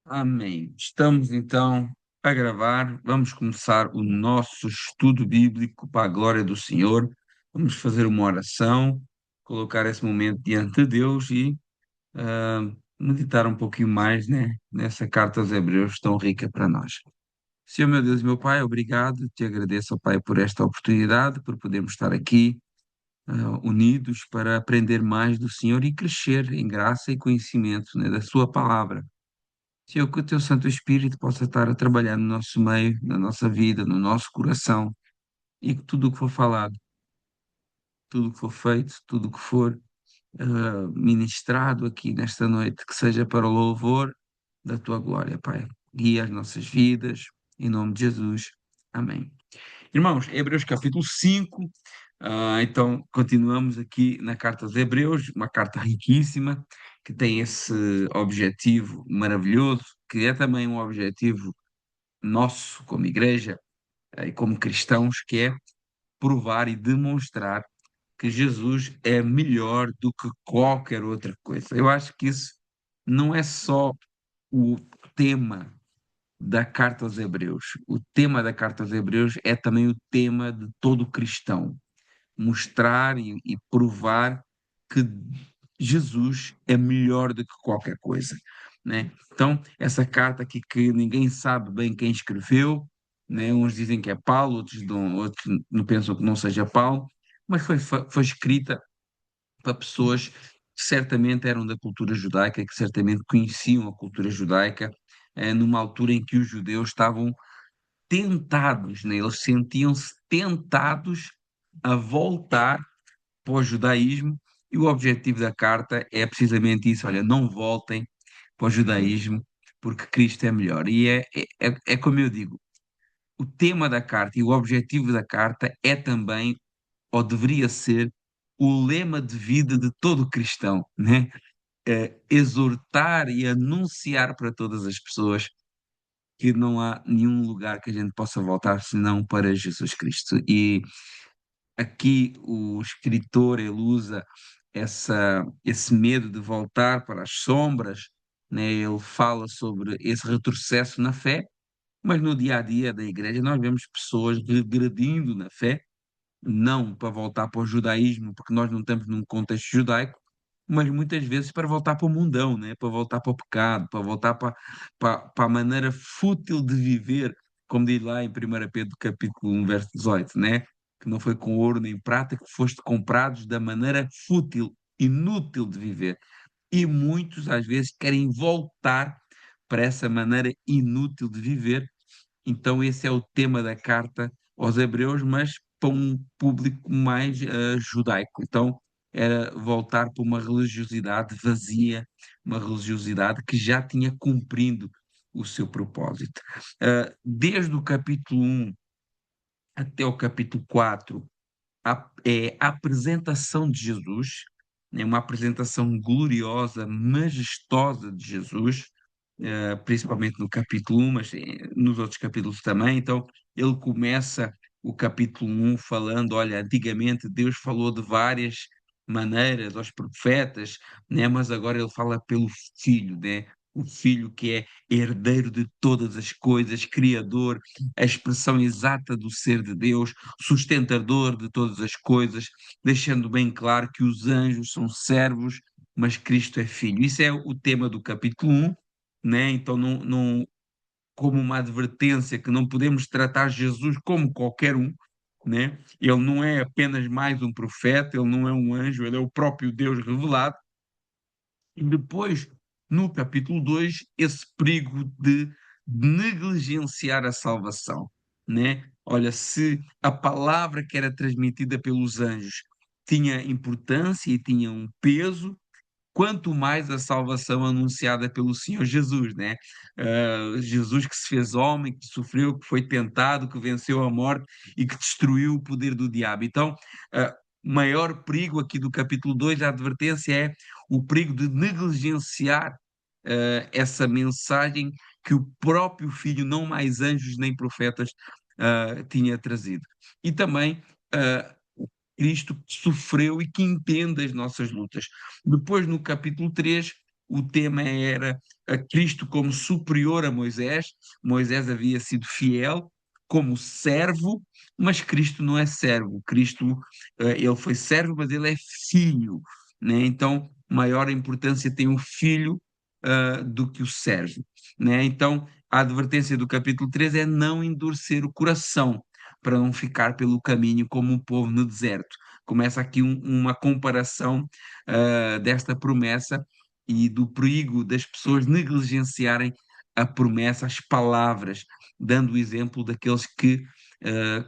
Amém. Estamos então a gravar. Vamos começar o nosso estudo bíblico para a glória do Senhor. Vamos fazer uma oração, colocar esse momento diante de Deus e meditar um pouquinho mais, né, nessa carta aos Hebreus tão rica para nós. Senhor, meu Deus e meu Pai, obrigado. Te agradeço, ó Pai, por esta oportunidade, por podermos estar aqui unidos para aprender mais do Senhor e crescer em graça e conhecimento, né, da Sua palavra. Senhor, que o teu Santo Espírito possa estar a trabalhar no nosso meio, na nossa vida, no nosso coração, e que tudo o que for falado, tudo o que for feito, tudo o que for ministrado aqui nesta noite, que seja para o louvor da tua glória, Pai. Guia as nossas vidas, em nome de Jesus. Amém. Irmãos, Hebreus capítulo 5. Então continuamos aqui na carta aos Hebreus, uma carta riquíssima, que tem esse objetivo maravilhoso, que é também um objetivo nosso como igreja e como cristãos, que é provar e demonstrar que Jesus é melhor do que qualquer outra coisa. Eu acho que isso não é só o tema da carta aos Hebreus. O tema da carta aos Hebreus é também o tema de todo cristão. Mostrar e provar que Jesus é melhor do que qualquer coisa, né? Então, essa carta aqui que ninguém sabe bem quem escreveu, né? Uns dizem que é Paulo, outros não pensam que não seja Paulo, mas foi escrita para pessoas que certamente eram da cultura judaica, que certamente conheciam a cultura judaica, numa altura em que os judeus estavam tentados, né? Eles sentiam-se tentados a voltar para o judaísmo, e o objetivo da carta é precisamente isso: olha, não voltem para o judaísmo, porque Cristo é melhor. E é como eu digo, o tema da carta e o objetivo da carta é também, ou deveria ser, o lema de vida de todo cristão, né? Exortar e anunciar para todas as pessoas que não há nenhum lugar que a gente possa voltar senão para Jesus Cristo. E aqui o escritor ele usa esse medo de voltar para as sombras, né? Ele fala sobre esse retrocesso na fé, mas no dia a dia da igreja nós vemos pessoas regredindo na fé, não para voltar para o judaísmo, porque nós não estamos num contexto judaico, mas muitas vezes para voltar para o mundão, né? Para voltar para o pecado, para voltar para a maneira fútil de viver, como diz lá em 1 Pedro capítulo 1, verso 18, né? Que não foi com ouro nem prata que foste comprados da maneira fútil, inútil de viver. E muitos às vezes querem voltar para essa maneira inútil de viver. Então, esse é o tema da carta aos Hebreus, mas para um público mais judaico. Então, era voltar para uma religiosidade vazia, uma religiosidade que já tinha cumprido o seu propósito. Desde o capítulo 1 até o capítulo 4, é a apresentação de Jesus, é uma apresentação gloriosa, majestosa de Jesus, principalmente no capítulo 1, mas nos outros capítulos também. Então, ele começa o capítulo 1 falando: olha, antigamente Deus falou de várias maneiras aos profetas, né? Mas agora ele fala pelo Filho, né? O Filho que é herdeiro de todas as coisas, criador, a expressão exata do ser de Deus, sustentador de todas as coisas, deixando bem claro que os anjos são servos, mas Cristo é filho. Isso é o tema do capítulo 1, né? Então, como uma advertência que não podemos tratar Jesus como qualquer um, né? Ele não é apenas mais um profeta, ele não é um anjo, ele é o próprio Deus revelado. E depois, no capítulo 2, esse perigo de negligenciar a salvação, né? Olha, se a palavra que era transmitida pelos anjos tinha importância e tinha um peso, quanto mais a salvação anunciada pelo Senhor Jesus, né? Jesus que se fez homem, que sofreu, que foi tentado, que venceu a morte e que destruiu o poder do diabo. Então, o maior perigo aqui do capítulo 2, a advertência é o perigo de negligenciar essa mensagem que o próprio Filho, não mais anjos nem profetas, tinha trazido. E também Cristo que sofreu e que entende as nossas lutas. Depois, no capítulo 3, o tema era a Cristo como superior a Moisés. Moisés havia sido fiel como servo, mas Cristo não é servo. Cristo, ele foi servo, mas ele é filho, né? Então, maior importância tem o filho, do que o servo, né? Então, a advertência do capítulo 3 é não endurecer o coração, para não ficar pelo caminho como um povo no deserto. Começa aqui uma comparação, desta promessa e do perigo das pessoas negligenciarem a promessa, as palavras, dando o exemplo daqueles que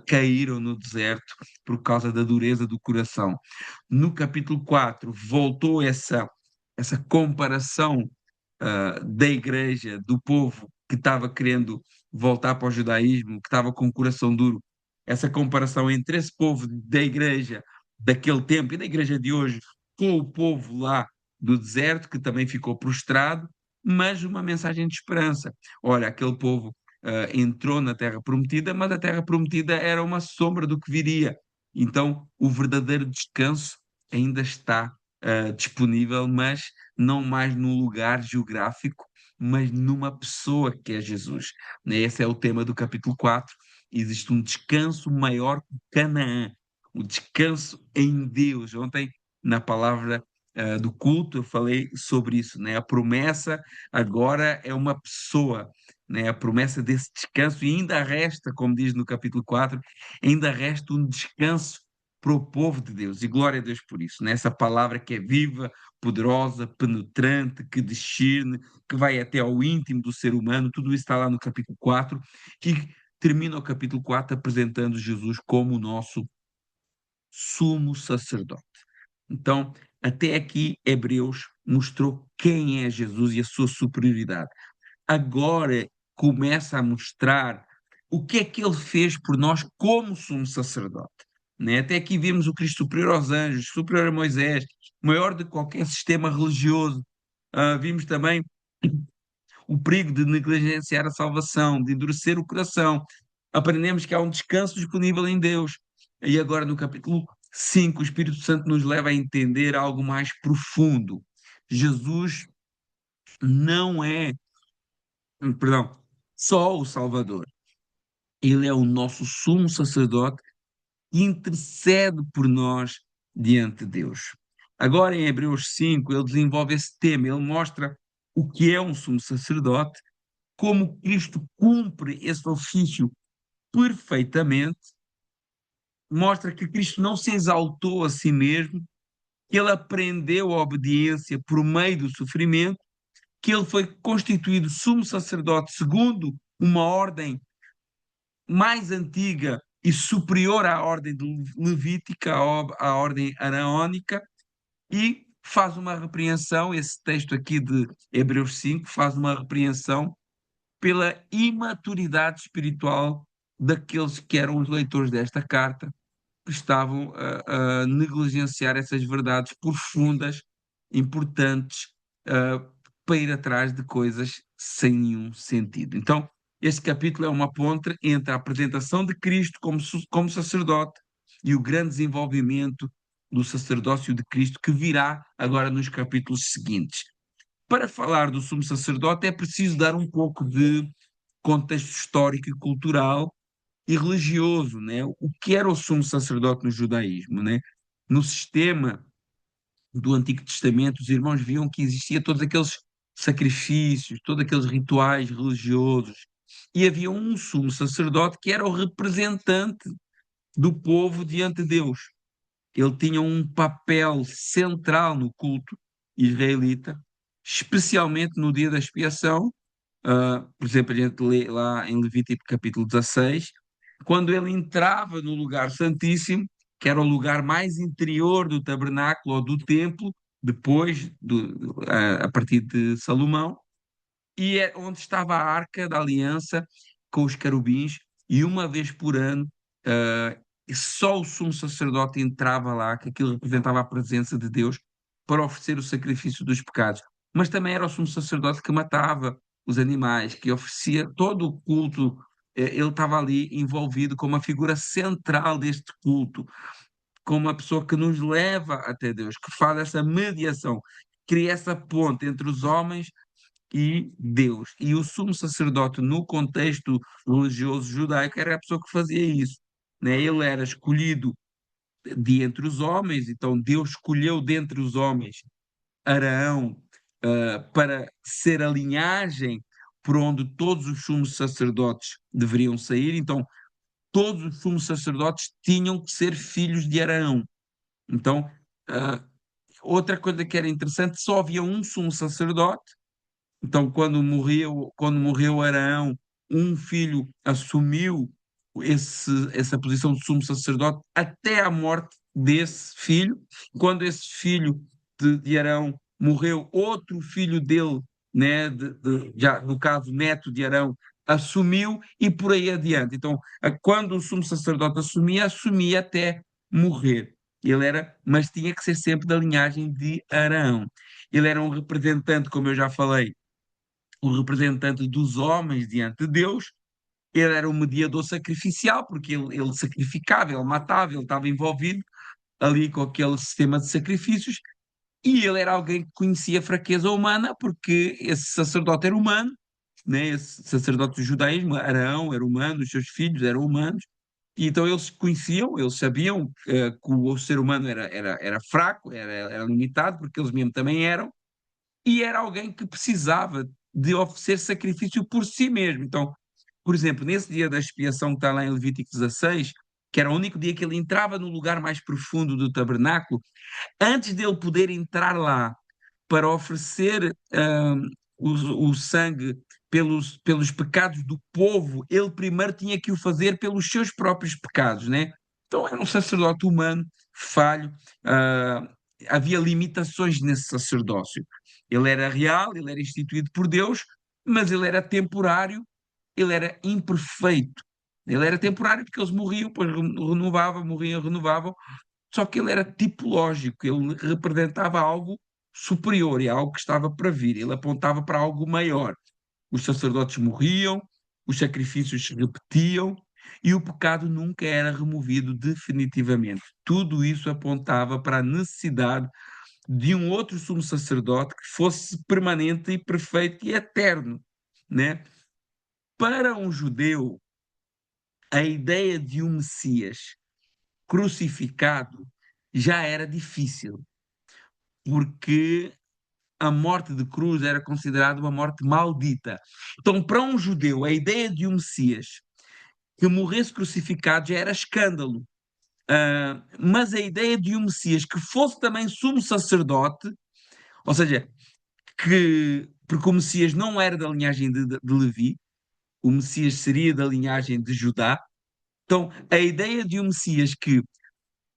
caíram no deserto por causa da dureza do coração. No capítulo 4 voltou essa comparação da igreja, do povo que estava querendo voltar para o judaísmo, que estava com o coração duro, essa comparação entre esse povo da igreja daquele tempo e da igreja de hoje com o povo lá do deserto, que também ficou prostrado, mas uma mensagem de esperança. Olha, aquele povo entrou na Terra Prometida, mas a Terra Prometida era uma sombra do que viria. Então, o verdadeiro descanso ainda está disponível, mas não mais num lugar geográfico, mas numa pessoa que é Jesus, né? Esse é o tema do capítulo 4. Existe um descanso maior que Canaã, o descanso em Deus. Ontem, na palavra do culto, eu falei sobre isso, né? A promessa agora é uma pessoa, né? A promessa desse descanso, e ainda resta, como diz no capítulo 4, ainda resta um descanso para o povo de Deus, e glória a Deus por isso, nessa palavra que é viva, poderosa, penetrante, que discerne, que vai até ao íntimo do ser humano. Tudo isso está lá no capítulo 4, e termina o capítulo 4 apresentando Jesus como o nosso sumo sacerdote. Então, até aqui, Hebreus mostrou quem é Jesus e a sua superioridade. Agora começa a mostrar o que é que ele fez por nós como sumo sacerdote. Né? Até aqui vimos o Cristo superior aos anjos, superior a Moisés, maior de qualquer sistema religioso. Vimos também o perigo de negligenciar a salvação, de endurecer o coração. Aprendemos que há um descanso disponível em Deus. E agora, no capítulo 5, o Espírito Santo nos leva a entender algo mais profundo. Jesus não é, perdão, só o Salvador. Ele é o nosso sumo sacerdote que intercede por nós diante de Deus. Agora, em Hebreus 5, ele desenvolve esse tema, ele mostra o que é um sumo sacerdote, como Cristo cumpre esse ofício perfeitamente, mostra que Cristo não se exaltou a si mesmo, que ele aprendeu a obediência por meio do sofrimento, que ele foi constituído sumo sacerdote segundo uma ordem mais antiga e superior à ordem levítica, à ordem araônica, e faz uma repreensão, esse texto aqui de Hebreus 5 faz uma repreensão pela imaturidade espiritual daqueles que eram os leitores desta carta, que estavam a negligenciar essas verdades profundas, importantes, uh, para ir atrás de coisas sem nenhum sentido. Então, este capítulo é uma ponte entre a apresentação de Cristo como sacerdote e o grande desenvolvimento do sacerdócio de Cristo que virá agora nos capítulos seguintes. Para falar do sumo sacerdote é preciso dar um pouco de contexto histórico e cultural e religioso, né? O que era o sumo sacerdote no judaísmo, né? No sistema do Antigo Testamento, os irmãos viam que existia todos aqueles sacrifícios, todos aqueles rituais religiosos, e havia um sumo sacerdote que era o representante do povo diante de Deus. Ele tinha um papel central no culto israelita, especialmente no dia da expiação. Por exemplo, a gente lê lá em Levítico capítulo 16, quando ele entrava no lugar santíssimo, que era o lugar mais interior do tabernáculo ou do templo, depois, a partir de Salomão, e é onde estava a Arca da Aliança com os querubins, e uma vez por ano, só o sumo sacerdote entrava lá, que aquilo representava a presença de Deus, para oferecer o sacrifício dos pecados. Mas também era o sumo sacerdote que matava os animais, que oferecia todo o culto. Ele estava ali envolvido como uma figura central deste culto, como uma pessoa que nos leva até Deus, que faz essa mediação. cria essa ponte entre os homens e Deus. E o sumo sacerdote, no contexto religioso judaico, era a pessoa que fazia isso, né? Ele era escolhido de entre os homens, então Deus escolheu dentre os homens Araão, para ser a linhagem por onde todos os sumos sacerdotes deveriam sair. Então, todos os sumos sacerdotes tinham que ser filhos de Araão. Então, uh, outra coisa que era interessante, só havia um sumo sacerdote. Então, quando morreu Araão, um filho assumiu essa posição de sumo sacerdote até a morte desse filho. Quando esse filho de Arão morreu, outro filho dele, né, já no caso neto de Arão, assumiu e por aí adiante. Então, quando o sumo sacerdote assumia até morrer. Ele era, mas tinha que ser sempre da linhagem de Arão. Ele era um representante, como eu já falei, o representante dos homens diante de Deus. Ele era um mediador sacrificial, porque ele sacrificava, ele matava, ele estava envolvido ali com aquele sistema de sacrifícios, e ele era alguém que conhecia a fraqueza humana, porque esse sacerdote era humano, né? Esse sacerdote do judaísmo, Arão, era humano, os seus filhos eram humanos, e então eles conheciam, eles sabiam que o ser humano era fraco, era limitado, porque eles mesmo também eram, e era alguém que precisava de oferecer sacrifício por si mesmo. Então, por exemplo, nesse dia da expiação que está lá em Levítico 16, que era o único dia que ele entrava no lugar mais profundo do tabernáculo, antes dele poder entrar lá para oferecer o sangue pelos pecados do povo, ele primeiro tinha que o fazer pelos seus próprios pecados, né? Então era um sacerdote humano, falho, ah, havia limitações nesse sacerdócio. Ele era real, ele era instituído por Deus, mas ele era temporário, ele era imperfeito. Ele era temporário porque eles morriam, depois renovavam, morriam, renovavam, só que ele era tipológico, ele representava algo superior e algo que estava para vir, ele apontava para algo maior. Os sacerdotes morriam, os sacrifícios se repetiam e o pecado nunca era removido definitivamente. Tudo isso apontava para a necessidade de um outro sumo sacerdote que fosse permanente e perfeito e eterno, né? Para um judeu, a ideia de um Messias crucificado já era difícil, porque a morte de cruz era considerada uma morte maldita. Então, para um judeu, a ideia de um Messias que morresse crucificado já era escândalo. Mas a ideia de um Messias que fosse também sumo sacerdote, ou seja, porque o Messias não era da linhagem de Levi, o Messias seria da linhagem de Judá. Então, a ideia de um Messias que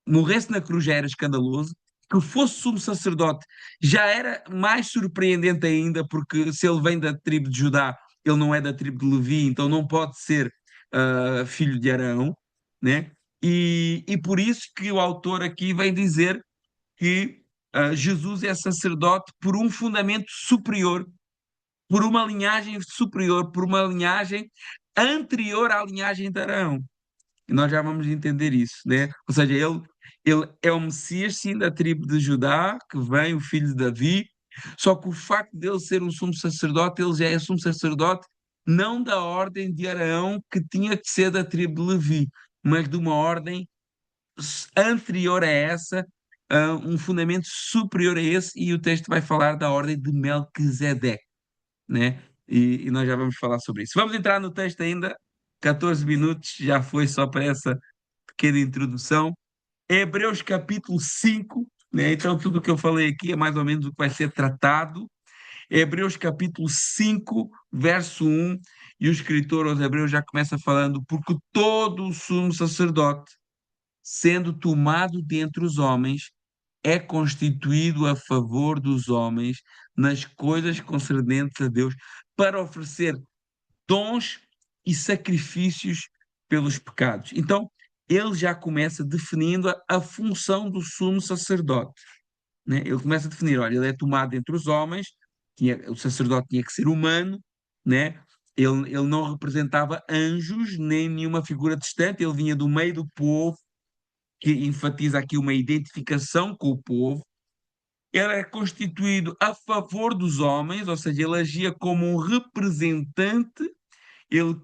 morresse na cruz já era escandaloso, que fosse sumo sacerdote já era mais surpreendente ainda, porque se ele vem da tribo de Judá, ele não é da tribo de Levi, então não pode ser filho de Arão, né? E por isso que o autor aqui vem dizer que Jesus é sacerdote por um fundamento superior, por uma linhagem superior, por uma linhagem anterior à linhagem de Arão. E nós já vamos entender isso, né? Ou seja, ele é o Messias, sim, da tribo de Judá, que vem, o filho de Davi, só que o facto dele ser um sumo sacerdote, ele já é sumo sacerdote não da ordem de Araão, que tinha que ser da tribo de Levi, mas de uma ordem anterior a essa, um fundamento superior a esse, e o texto vai falar da ordem de Melquisedeque, né? E nós já vamos falar sobre isso. Vamos entrar no texto ainda, 14 minutos, já foi só para essa pequena introdução. Hebreus capítulo 5, né? Então tudo o que eu falei aqui é mais ou menos o que vai ser tratado. Hebreus capítulo 5, verso 1, e o escritor aos Hebreus já começa falando: porque todo o sumo sacerdote, sendo tomado dentre os homens, é constituído a favor dos homens nas coisas concernentes a Deus, para oferecer dons e sacrifícios pelos pecados. Então, ele já começa definindo a função do sumo sacerdote, né? Ele começa a definir, olha, ele é tomado entre os homens, o sacerdote tinha que ser humano, né? Ele não representava anjos, nem nenhuma figura distante, ele vinha do meio do povo, que enfatiza aqui uma identificação com o povo, Ele era constituído a favor dos homens, ou seja, ele agia como um representante, ele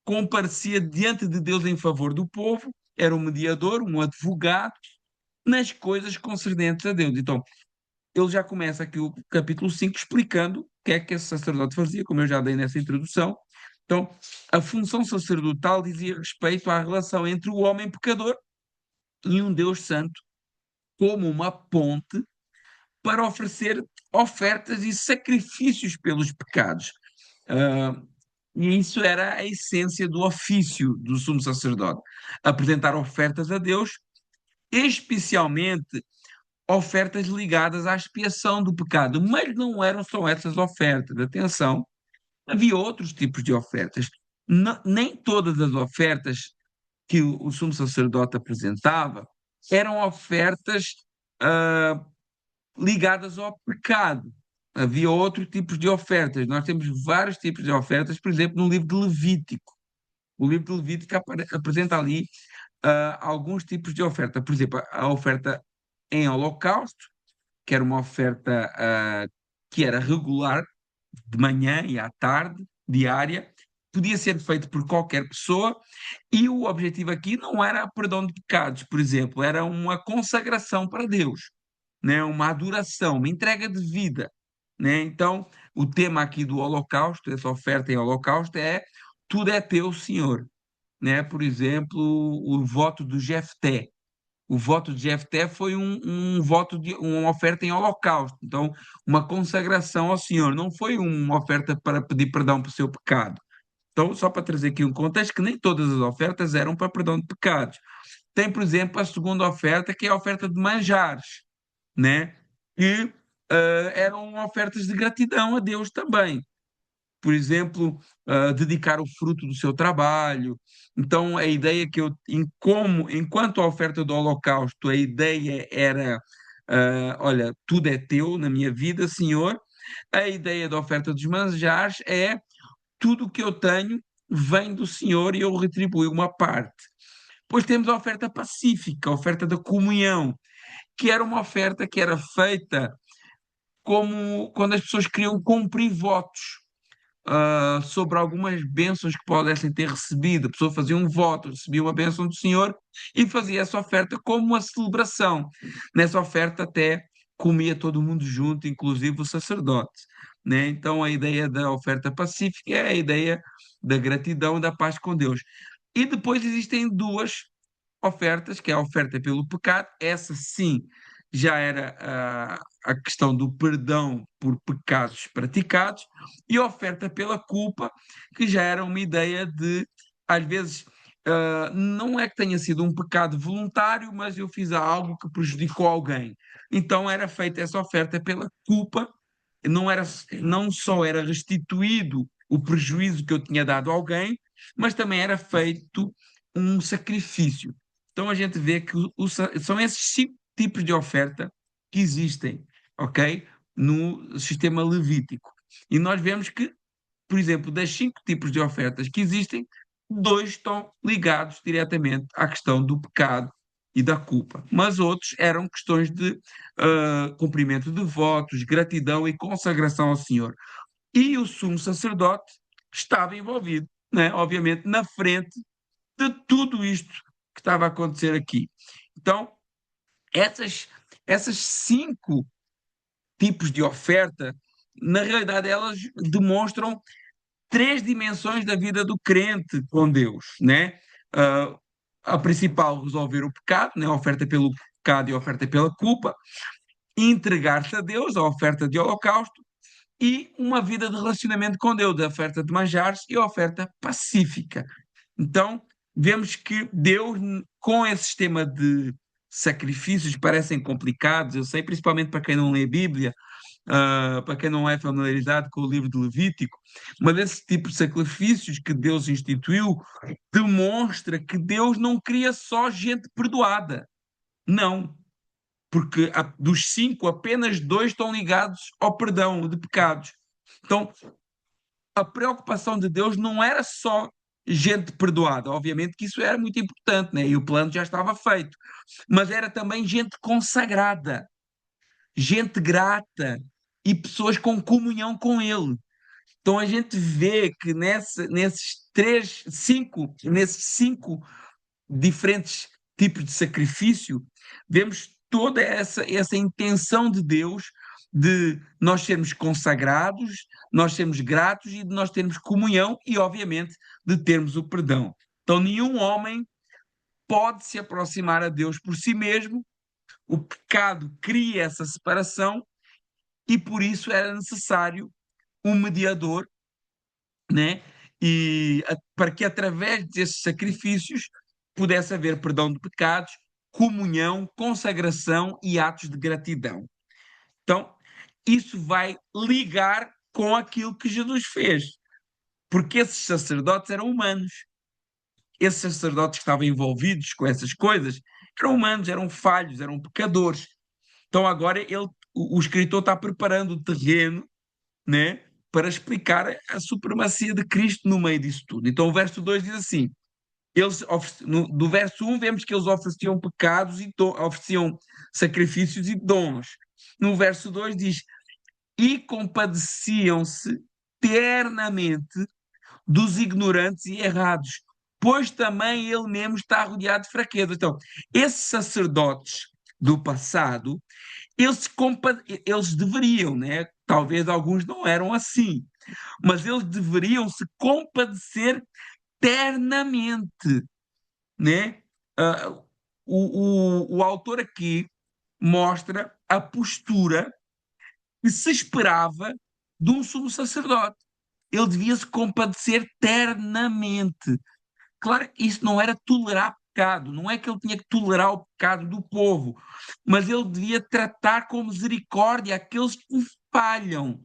comparecia diante de Deus em favor do povo, era um mediador, um advogado nas coisas concernentes a Deus. Então, ele já começa aqui o capítulo 5 explicando o que é que esse sacerdote fazia, como eu já dei nessa introdução. Então, a função sacerdotal dizia respeito à relação entre o homem pecador e um Deus santo, como uma ponte para oferecer ofertas e sacrifícios pelos pecados. Uh, e isso era a essência do ofício do sumo sacerdote: apresentar ofertas a Deus, especialmente ofertas ligadas à expiação do pecado. Mas não eram só essas ofertas, atenção, havia outros tipos de ofertas. Nem todas as ofertas que o sumo sacerdote apresentava eram ofertas uh, ligadas ao pecado. Havia outros tipos de ofertas. Nós temos vários tipos de ofertas, por exemplo, no livro de Levítico. O livro de Levítico apresenta ali alguns tipos de oferta. Por exemplo, a oferta em holocausto, que era uma oferta que era regular, de manhã e à tarde, diária, podia ser feito por qualquer pessoa, e o objetivo aqui não era perdão de pecados, por exemplo, era uma consagração para Deus, né? Uma adoração, uma entrega de vida, né? Então, o tema aqui do holocausto, essa oferta em holocausto, é tudo é teu, Senhor, né? Por exemplo, o voto do Jefté. O voto de Jefté foi um voto de uma oferta em holocausto, então uma consagração ao Senhor, não foi uma oferta para pedir perdão por seu pecado. Então, só para trazer aqui um contexto, que nem todas as ofertas eram para perdão de pecados. Tem, por exemplo, a segunda oferta, que é a oferta de manjares, né? Que eram ofertas de gratidão a Deus também. Por exemplo, dedicar o fruto do seu trabalho. Então, a ideia que eu, enquanto a oferta do Holocausto, a ideia era, olha, tudo é teu na minha vida, Senhor. A ideia da oferta dos manjares é tudo o que eu tenho vem do Senhor e eu retribuo uma parte. Depois temos a oferta pacífica, a oferta da comunhão, que era uma oferta que era feita como quando as pessoas queriam cumprir votos sobre algumas bênçãos que pudessem ter recebido. A pessoa fazia um voto, recebia uma bênção do Senhor e fazia essa oferta como uma celebração. Nessa oferta até comia todo mundo junto, inclusive o sacerdote, né? Então a ideia da oferta pacífica é a ideia da gratidão e da paz com Deus. E depois existem duas ofertas, que é a oferta pelo pecado, essa sim já era a questão do perdão por pecados praticados, e a oferta pela culpa, que já era uma ideia de, às vezes, não é que tenha sido um pecado voluntário, mas eu fiz algo que prejudicou alguém. Então era feita essa oferta pela culpa, não era, não só era restituído o prejuízo que eu tinha dado a alguém, mas também era feito um sacrifício. Então a gente vê que são esses 5 tipos de oferta que existem, ok? No sistema levítico. E nós vemos que, por exemplo, das 5 tipos de ofertas que existem, 2 estão ligados diretamente à questão do pecado e da culpa. Mas outros eram questões de cumprimento de votos, gratidão e consagração ao Senhor. E o sumo sacerdote estava envolvido, né? Obviamente, na frente de tudo isto que estava a acontecer aqui. Então, essas 5 tipos de oferta, na realidade, elas demonstram 3 dimensões da vida do crente com Deus, né? Uh, a principal, resolver o pecado, né? A oferta pelo pecado e a oferta pela culpa, entregar-se a Deus, a oferta de holocausto, e uma vida de relacionamento com Deus, a oferta de manjares e a oferta pacífica. Então, vemos que Deus, com esse sistema de sacrifícios, parecem complicados, eu sei, principalmente para quem não lê a Bíblia, para quem não é familiarizado com o livro de Levítico, mas esse tipo de sacrifícios que Deus instituiu demonstra que Deus não cria só gente perdoada. Não, porque dos 5, apenas 2 estão ligados ao perdão de pecados. Então, a preocupação de Deus não era só gente perdoada, obviamente que isso era muito importante, né? E o plano já estava feito, mas era também gente consagrada, gente grata e pessoas com comunhão com Ele. Então a gente vê que nesses cinco diferentes tipos de sacrifício, vemos toda essa intenção de Deus de nós sermos consagrados, nós sermos gratos e de nós termos comunhão e, obviamente, de termos o perdão. Então, nenhum homem pode se aproximar a Deus por si mesmo, o pecado cria essa separação e por isso era necessário um mediador, né? Para que através desses sacrifícios pudesse haver perdão de pecados, comunhão, consagração e atos de gratidão. Então, isso vai ligar com aquilo que Jesus fez, porque esses sacerdotes eram humanos. Esses sacerdotes que estavam envolvidos com essas coisas eram humanos, eram falhos, eram pecadores. Então agora o escritor está preparando o terreno, né, para explicar a supremacia de Cristo no meio disso tudo. Então o verso 2 diz assim, do verso 1 vemos que eles ofereciam pecados e ofereciam sacrifícios e dons. No verso 2 diz, e compadeciam-se ternamente dos ignorantes e errados, pois também ele mesmo está rodeado de fraqueza. Então, esses sacerdotes do passado, eles deveriam, né? Talvez alguns não eram assim, mas eles deveriam se compadecer ternamente, né? Uh, o autor aqui mostra a postura que se esperava de um sumo sacerdote. Ele devia se compadecer ternamente. Claro que isso não era tolerar pecado, não é que ele tinha que tolerar o pecado do povo, mas ele devia tratar com misericórdia aqueles que o falham.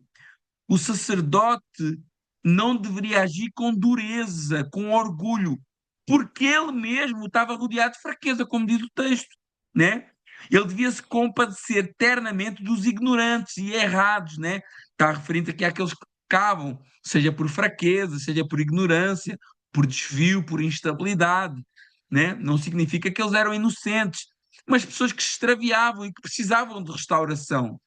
O sacerdote não deveria agir com dureza, com orgulho, porque ele mesmo estava rodeado de fraqueza, como diz o texto, né? Ele devia se compadecer ternamente dos ignorantes e errados, né? Está referindo aqui àqueles que pecavam, seja por fraqueza, seja por ignorância, por desvio, por instabilidade, né? Não significa que eles eram inocentes, mas pessoas que se extraviavam e que precisavam de restauração.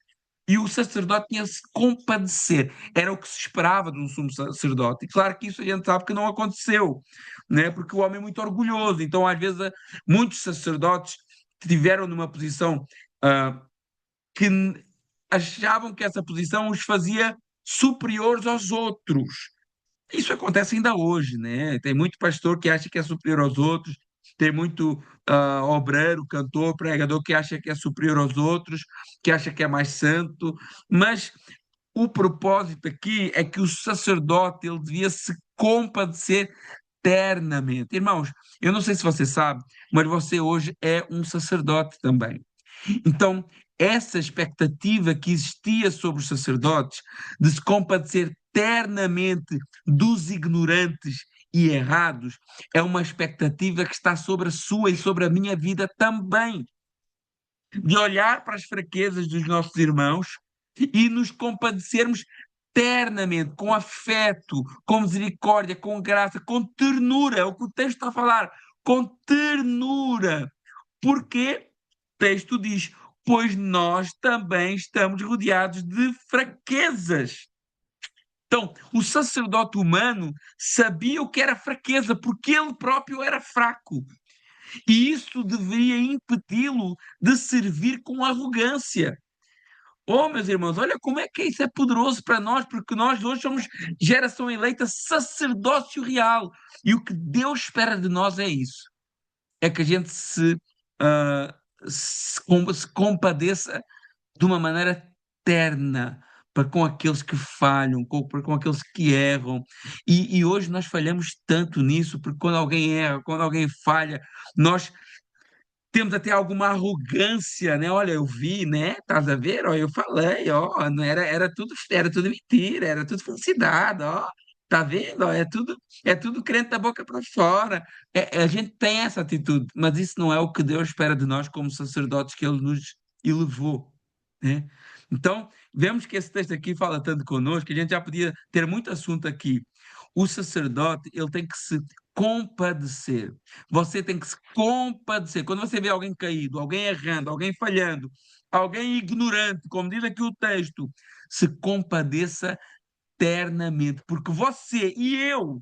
E o sacerdote tinha de se compadecer. Era o que se esperava de um sumo sacerdote. E claro que isso a gente sabe que não aconteceu, né? Porque o homem é muito orgulhoso. Então, às vezes, muitos sacerdotes estiveram numa posição que achavam que essa posição os fazia superiores aos outros. Isso acontece ainda hoje, né? Tem muito pastor que acha que é superior aos outros, tem muito obreiro, cantor, pregador que acha que é superior aos outros, que acha que é mais santo, mas o propósito aqui é que o sacerdote ele devia se compadecer eternamente. Irmãos, eu não sei se você sabe, mas você hoje é um sacerdote também. Então, essa expectativa que existia sobre os sacerdotes de se compadecer ternamente dos ignorantes e errados é uma expectativa que está sobre a sua e sobre a minha vida também. De olhar para as fraquezas dos nossos irmãos e nos compadecermos ternamente, com afeto, com misericórdia, com graça, com ternura, é o que o texto está a falar, com ternura. Porque o texto diz: pois nós também estamos rodeados de fraquezas. Então, o sacerdote humano sabia o que era fraqueza, porque ele próprio era fraco. E isso deveria impedi-lo de servir com arrogância. Oh, meus irmãos, olha como é que isso é poderoso para nós, porque nós hoje somos geração eleita, sacerdócio real. E o que Deus espera de nós é isso: é que a gente ah, se compadeça de uma maneira terna para com aqueles que falham, para com aqueles que erram. E hoje nós falhamos tanto nisso, porque quando alguém erra, quando alguém falha, nós temos até alguma arrogância, né? Olha, eu vi, né? Estás a ver? Ó, eu falei, ó, não era tudo mentira, era tudo felicidade, ó. Tá vendo? Ó, é tudo crente da boca para fora. A gente tem essa atitude, mas isso não é o que Deus espera de nós como sacerdotes que Ele nos elevou, né? Então, vemos que esse texto aqui fala tanto connosco que a gente já podia ter muito assunto aqui. O sacerdote, ele tem que se compadecer. Você tem que se compadecer. Quando você vê alguém caído, alguém errando, alguém falhando, alguém ignorante, como diz aqui o texto, se compadeça ternamente, porque você e eu,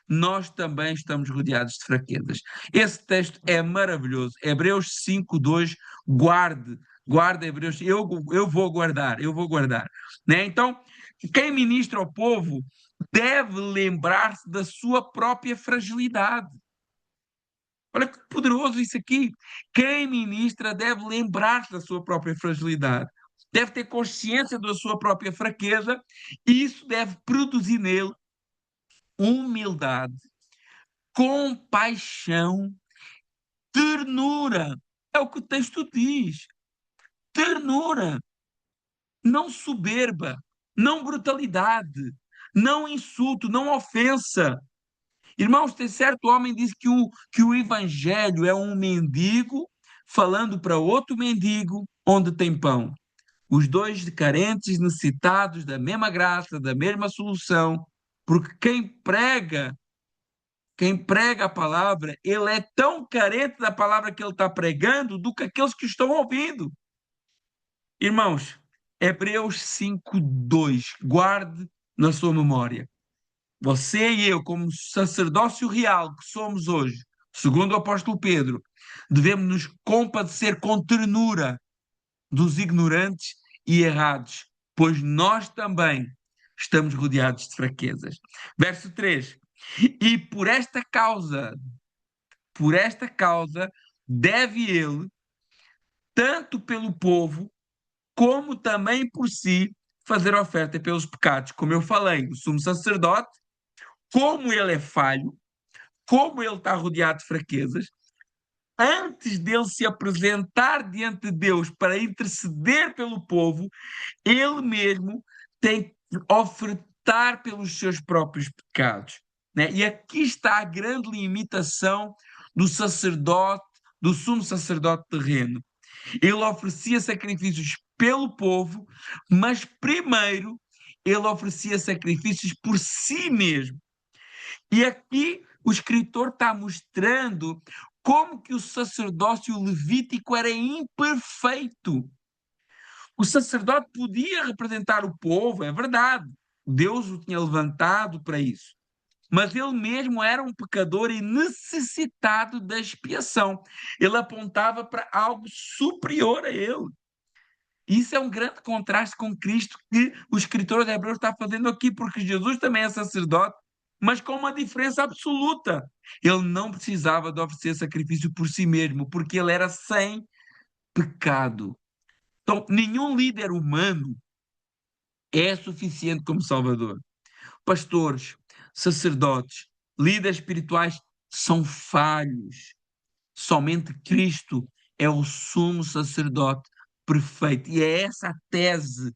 nós também estamos rodeados de fraquezas. Esse texto é maravilhoso. Hebreus 5:2, guarde Hebreus, eu vou guardar, né? Então, quem ministra ao povo deve lembrar-se da sua própria fragilidade. Olha que poderoso isso aqui. Quem ministra deve lembrar-se da sua própria fragilidade, deve ter consciência da sua própria fraqueza, e isso deve produzir nele humildade, compaixão, ternura. É o que o texto diz. Ternura, não soberba, não brutalidade, não insulto, não ofensa. Irmãos, tem certo homem que diz que o evangelho é um mendigo falando para outro mendigo onde tem pão. Os dois carentes necessitados da mesma graça, da mesma solução, porque quem prega a palavra, ele é tão carente da palavra que ele está pregando do que aqueles que estão ouvindo. Irmãos, Hebreus 5:2, guarde na sua memória. Você e eu, como sacerdócio real que somos hoje, segundo o apóstolo Pedro, devemos nos compadecer com ternura dos ignorantes e errados, pois nós também estamos rodeados de fraquezas. Verso 3. E por esta causa, deve ele, tanto pelo povo, como também por si, fazer oferta pelos pecados. Como eu falei, o sumo sacerdote, como ele é falho, como ele está rodeado de fraquezas, antes dele se apresentar diante de Deus para interceder pelo povo, ele mesmo tem que ofertar pelos seus próprios pecados, né? E aqui está a grande limitação do sacerdote, do sumo sacerdote terreno. Ele oferecia sacrifícios pelo povo, mas primeiro ele oferecia sacrifícios por si mesmo. E aqui o escritor está mostrando como que o sacerdócio levítico era imperfeito. O sacerdote podia representar o povo, é verdade. Deus o tinha levantado para isso. Mas ele mesmo era um pecador e necessitado da expiação. Ele apontava para algo superior a ele. Isso é um grande contraste com Cristo que o escritor de Hebreus está fazendo aqui, porque Jesus também é sacerdote, mas com uma diferença absoluta. Ele não precisava de oferecer sacrifício por si mesmo, porque ele era sem pecado. Então, nenhum líder humano é suficiente como Salvador. Pastores, sacerdotes, líderes espirituais são falhos. Somente Cristo é o sumo sacerdote perfeito. E é essa a tese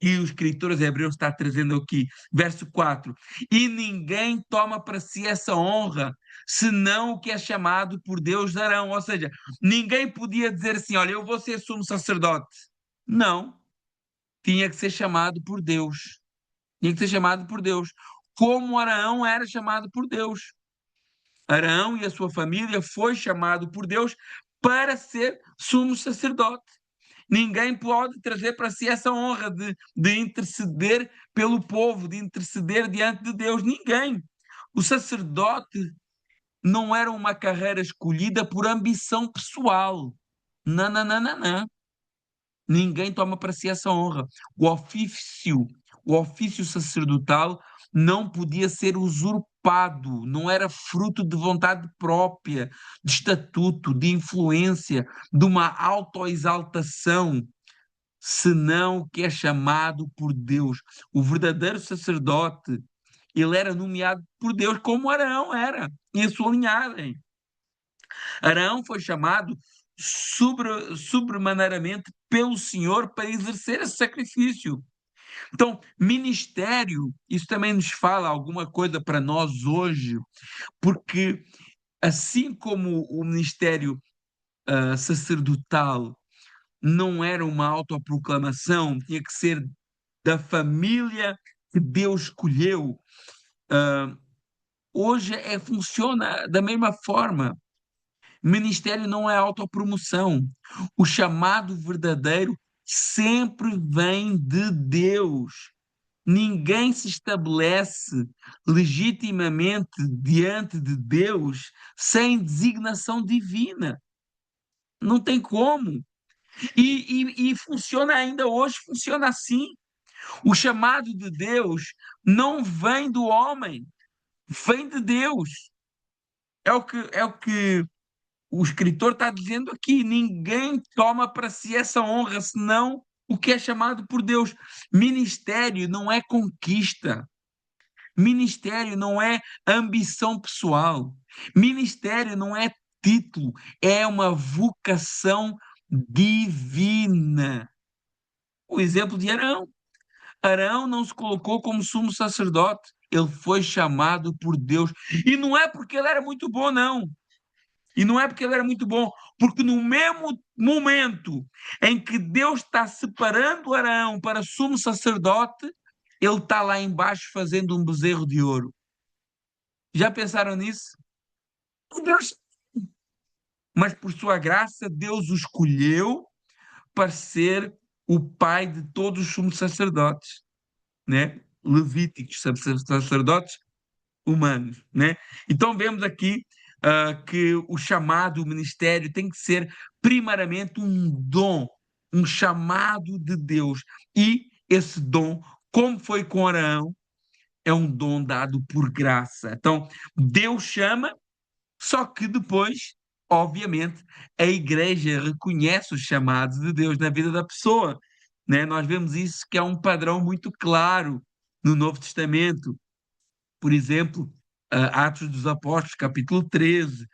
que o escritor de Hebreus está trazendo aqui. Verso 4. E ninguém toma para si essa honra, senão o que é chamado por Deus de Arão. Ou seja, ninguém podia dizer assim: olha, eu vou ser sumo sacerdote. Não. Tinha que ser chamado por Deus. Tinha que ser chamado por Deus. Como Arão era chamado por Deus. Arão e a sua família foi chamado por Deus para ser sumo sacerdote. Ninguém pode trazer para si essa honra de interceder pelo povo, de interceder diante de Deus. Ninguém. O sacerdote não era uma carreira escolhida por ambição pessoal. Não, não, não, não, não. Ninguém toma para si essa honra. O ofício sacerdotal não podia ser usurpado, não era fruto de vontade própria, de estatuto, de influência, de uma autoexaltação, senão o que é chamado por Deus. O verdadeiro sacerdote, ele era nomeado por Deus, como Arão era, em sua linhagem. Arão foi chamado sobremaneiramente pelo Senhor para exercer esse sacrifício. Então, ministério, isso também nos fala alguma coisa para nós hoje, porque assim como o ministério sacerdotal não era uma autoproclamação, tinha que ser da família que Deus escolheu, hoje funciona da mesma forma. Ministério não é autopromoção. O chamado verdadeiro sempre vem de Deus. Ninguém se estabelece legitimamente diante de Deus sem designação divina. Não tem como. E funciona ainda hoje, funciona assim. O chamado de Deus não vem do homem, vem de Deus. É o que o escritor está dizendo aqui. Ninguém toma para si essa honra, senão o que é chamado por Deus. Ministério não é conquista. Ministério não é ambição pessoal. Ministério não é título. É uma vocação divina. O exemplo de Arão. Arão não se colocou como sumo sacerdote. Ele foi chamado por Deus. E não é porque ele era muito bom, não. E não é porque ele era muito bom, porque no mesmo momento em que Deus está separando Arão para sumo sacerdote, ele está lá embaixo fazendo um bezerro de ouro. Já pensaram nisso? Deus, mas por sua graça, Deus o escolheu para ser o pai de todos os sumos sacerdotes, né? Levíticos, sacerdotes humanos, né? Então vemos aqui que o chamado, o ministério tem que ser primariamente um dom, um chamado de Deus. E esse dom, como foi com Arão, é um dom dado por graça. Então, Deus chama, só que depois, obviamente, a igreja reconhece os chamados de Deus na vida da pessoa, né? Nós vemos isso que é um padrão muito claro no Novo Testamento. Por exemplo, Atos dos Apóstolos, capítulo 13,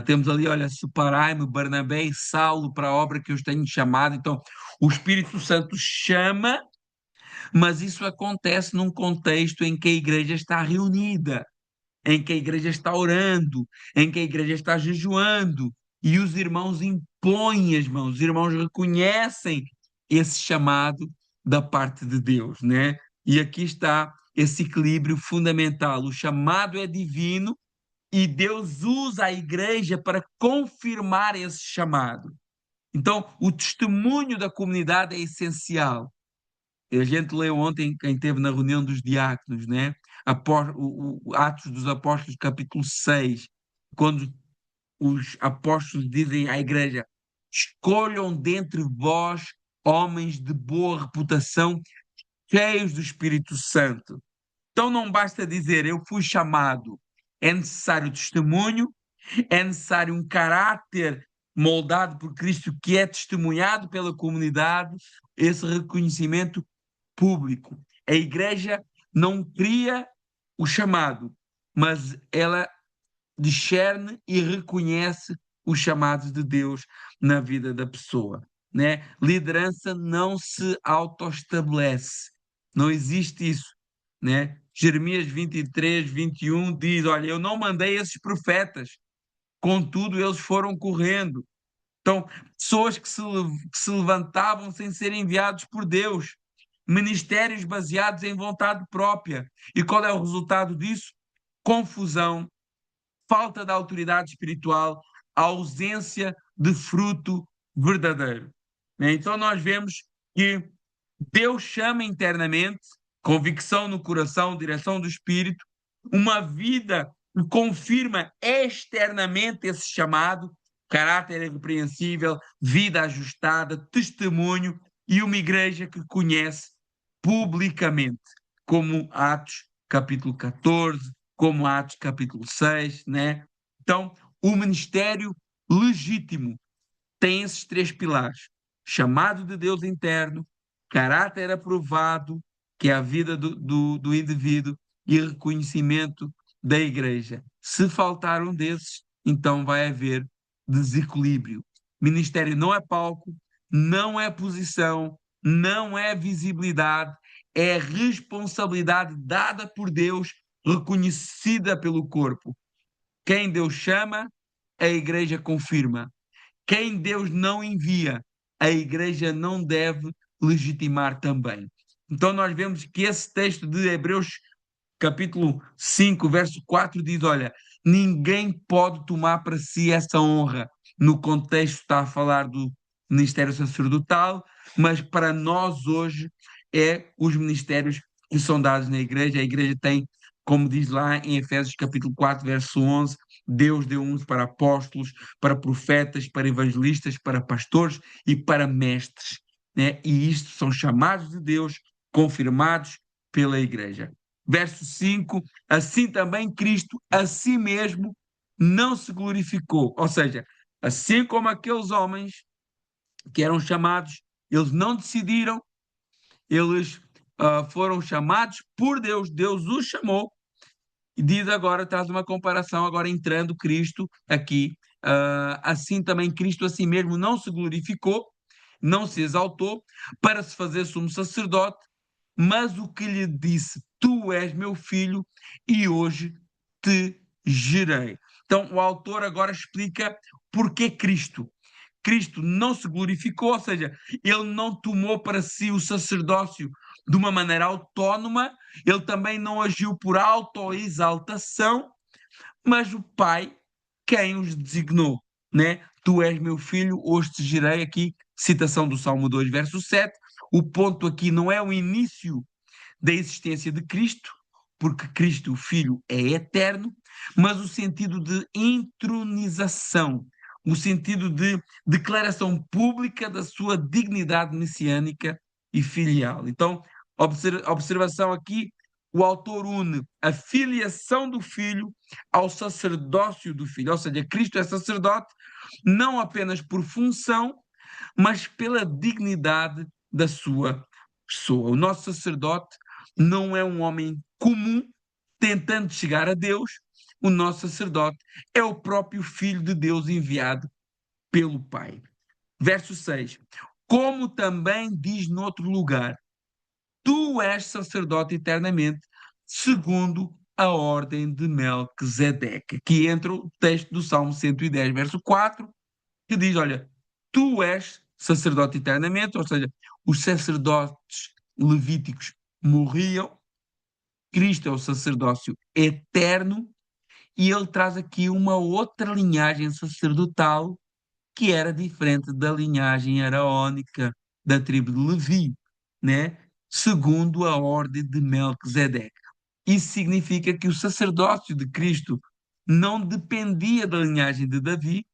temos ali, olha, separai-me, Barnabé e Saulo, para a obra que eu os tenho chamado. Então, o Espírito Santo chama, mas isso acontece num contexto em que a igreja está reunida, em que a igreja está orando, em que a igreja está jejuando, e os irmãos impõem as mãos, os irmãos reconhecem esse chamado da parte de Deus, né? E aqui está esse equilíbrio fundamental. O chamado é divino e Deus usa a igreja para confirmar esse chamado. Então, o testemunho da comunidade é essencial. A gente leu ontem, quem esteve na reunião dos diáconos, né? O Atos dos Apóstolos, capítulo 6, quando os apóstolos dizem à igreja: escolham dentre vós homens de boa reputação, cheios do Espírito Santo. Então não basta dizer eu fui chamado, é necessário testemunho, é necessário um caráter moldado por Cristo que é testemunhado pela comunidade, esse reconhecimento público. A igreja não cria o chamado, mas ela discerne e reconhece os chamados de Deus na vida da pessoa, né? Liderança não se autoestabelece, não existe isso, né? Jeremias 23, 21 diz, olha, eu não mandei esses profetas, contudo eles foram correndo. Então, pessoas que se levantavam sem serem enviados por Deus, ministérios baseados em vontade própria. E qual é o resultado disso? Confusão, falta de autoridade espiritual, ausência de fruto verdadeiro. Então nós vemos que Deus chama internamente, convicção no coração, direção do Espírito, uma vida que confirma externamente esse chamado, caráter irrepreensível, vida ajustada, testemunho, e uma igreja que conhece publicamente, como Atos capítulo 14, como Atos capítulo 6, né? Então, o ministério legítimo tem esses três pilares: chamado de Deus interno, caráter aprovado, que é a vida do indivíduo, e reconhecimento da igreja. Se faltar um desses, então vai haver desequilíbrio. Ministério não é palco, não é posição, não é visibilidade, é responsabilidade dada por Deus, reconhecida pelo corpo. Quem Deus chama, a igreja confirma. Quem Deus não envia, a igreja não deve legitimar também. Então nós vemos que esse texto de Hebreus capítulo 5, verso 4 diz, olha, ninguém pode tomar para si essa honra. No contexto está a falar do ministério sacerdotal, mas para nós hoje é os ministérios que são dados na igreja. A igreja tem, como diz lá em Efésios capítulo 4, verso 11, Deus deu uns para apóstolos, para profetas, para evangelistas, para pastores e para mestres, né? E isto são chamados de Deus, confirmados pela igreja. Verso 5, assim também Cristo a si mesmo não se glorificou. Ou seja, assim como aqueles homens que eram chamados, eles não decidiram, eles foram chamados por Deus, Deus os chamou, e diz agora, traz uma comparação, agora entrando Cristo aqui, assim também Cristo a si mesmo não se glorificou, não se exaltou, para se fazer sumo sacerdote, mas o que lhe disse, tu és meu filho e hoje te gerei. Então o autor agora explica porque Cristo. Cristo não se glorificou, ou seja, ele não tomou para si o sacerdócio de uma maneira autónoma, ele também não agiu por autoexaltação, mas o Pai quem os designou, né? Tu és meu filho, hoje te gerei aqui, citação do Salmo 2, verso 7. O ponto aqui não é o início da existência de Cristo, porque Cristo, o Filho, é eterno, mas o sentido de entronização, o sentido de declaração pública da sua dignidade messiânica e filial. Então, observação aqui, o autor une a filiação do Filho ao sacerdócio do Filho, ou seja, Cristo é sacerdote não apenas por função, mas pela dignidade da sua pessoa. O nosso sacerdote não é um homem comum tentando chegar a Deus, o nosso sacerdote é o próprio Filho de Deus enviado pelo Pai. Verso 6. Como também diz noutro lugar, tu és sacerdote eternamente, segundo a ordem de Melquisedeque. Aqui entra o texto do Salmo 110, verso 4, que diz, olha, tu és sacerdote eternamente, ou seja, os sacerdotes levíticos morriam, Cristo é o sacerdócio eterno, e ele traz aqui uma outra linhagem sacerdotal que era diferente da linhagem araônica da tribo de Levi, né? Segundo a ordem de Melquisedeque. Isso significa que o sacerdócio de Cristo não dependia da linhagem de Davi,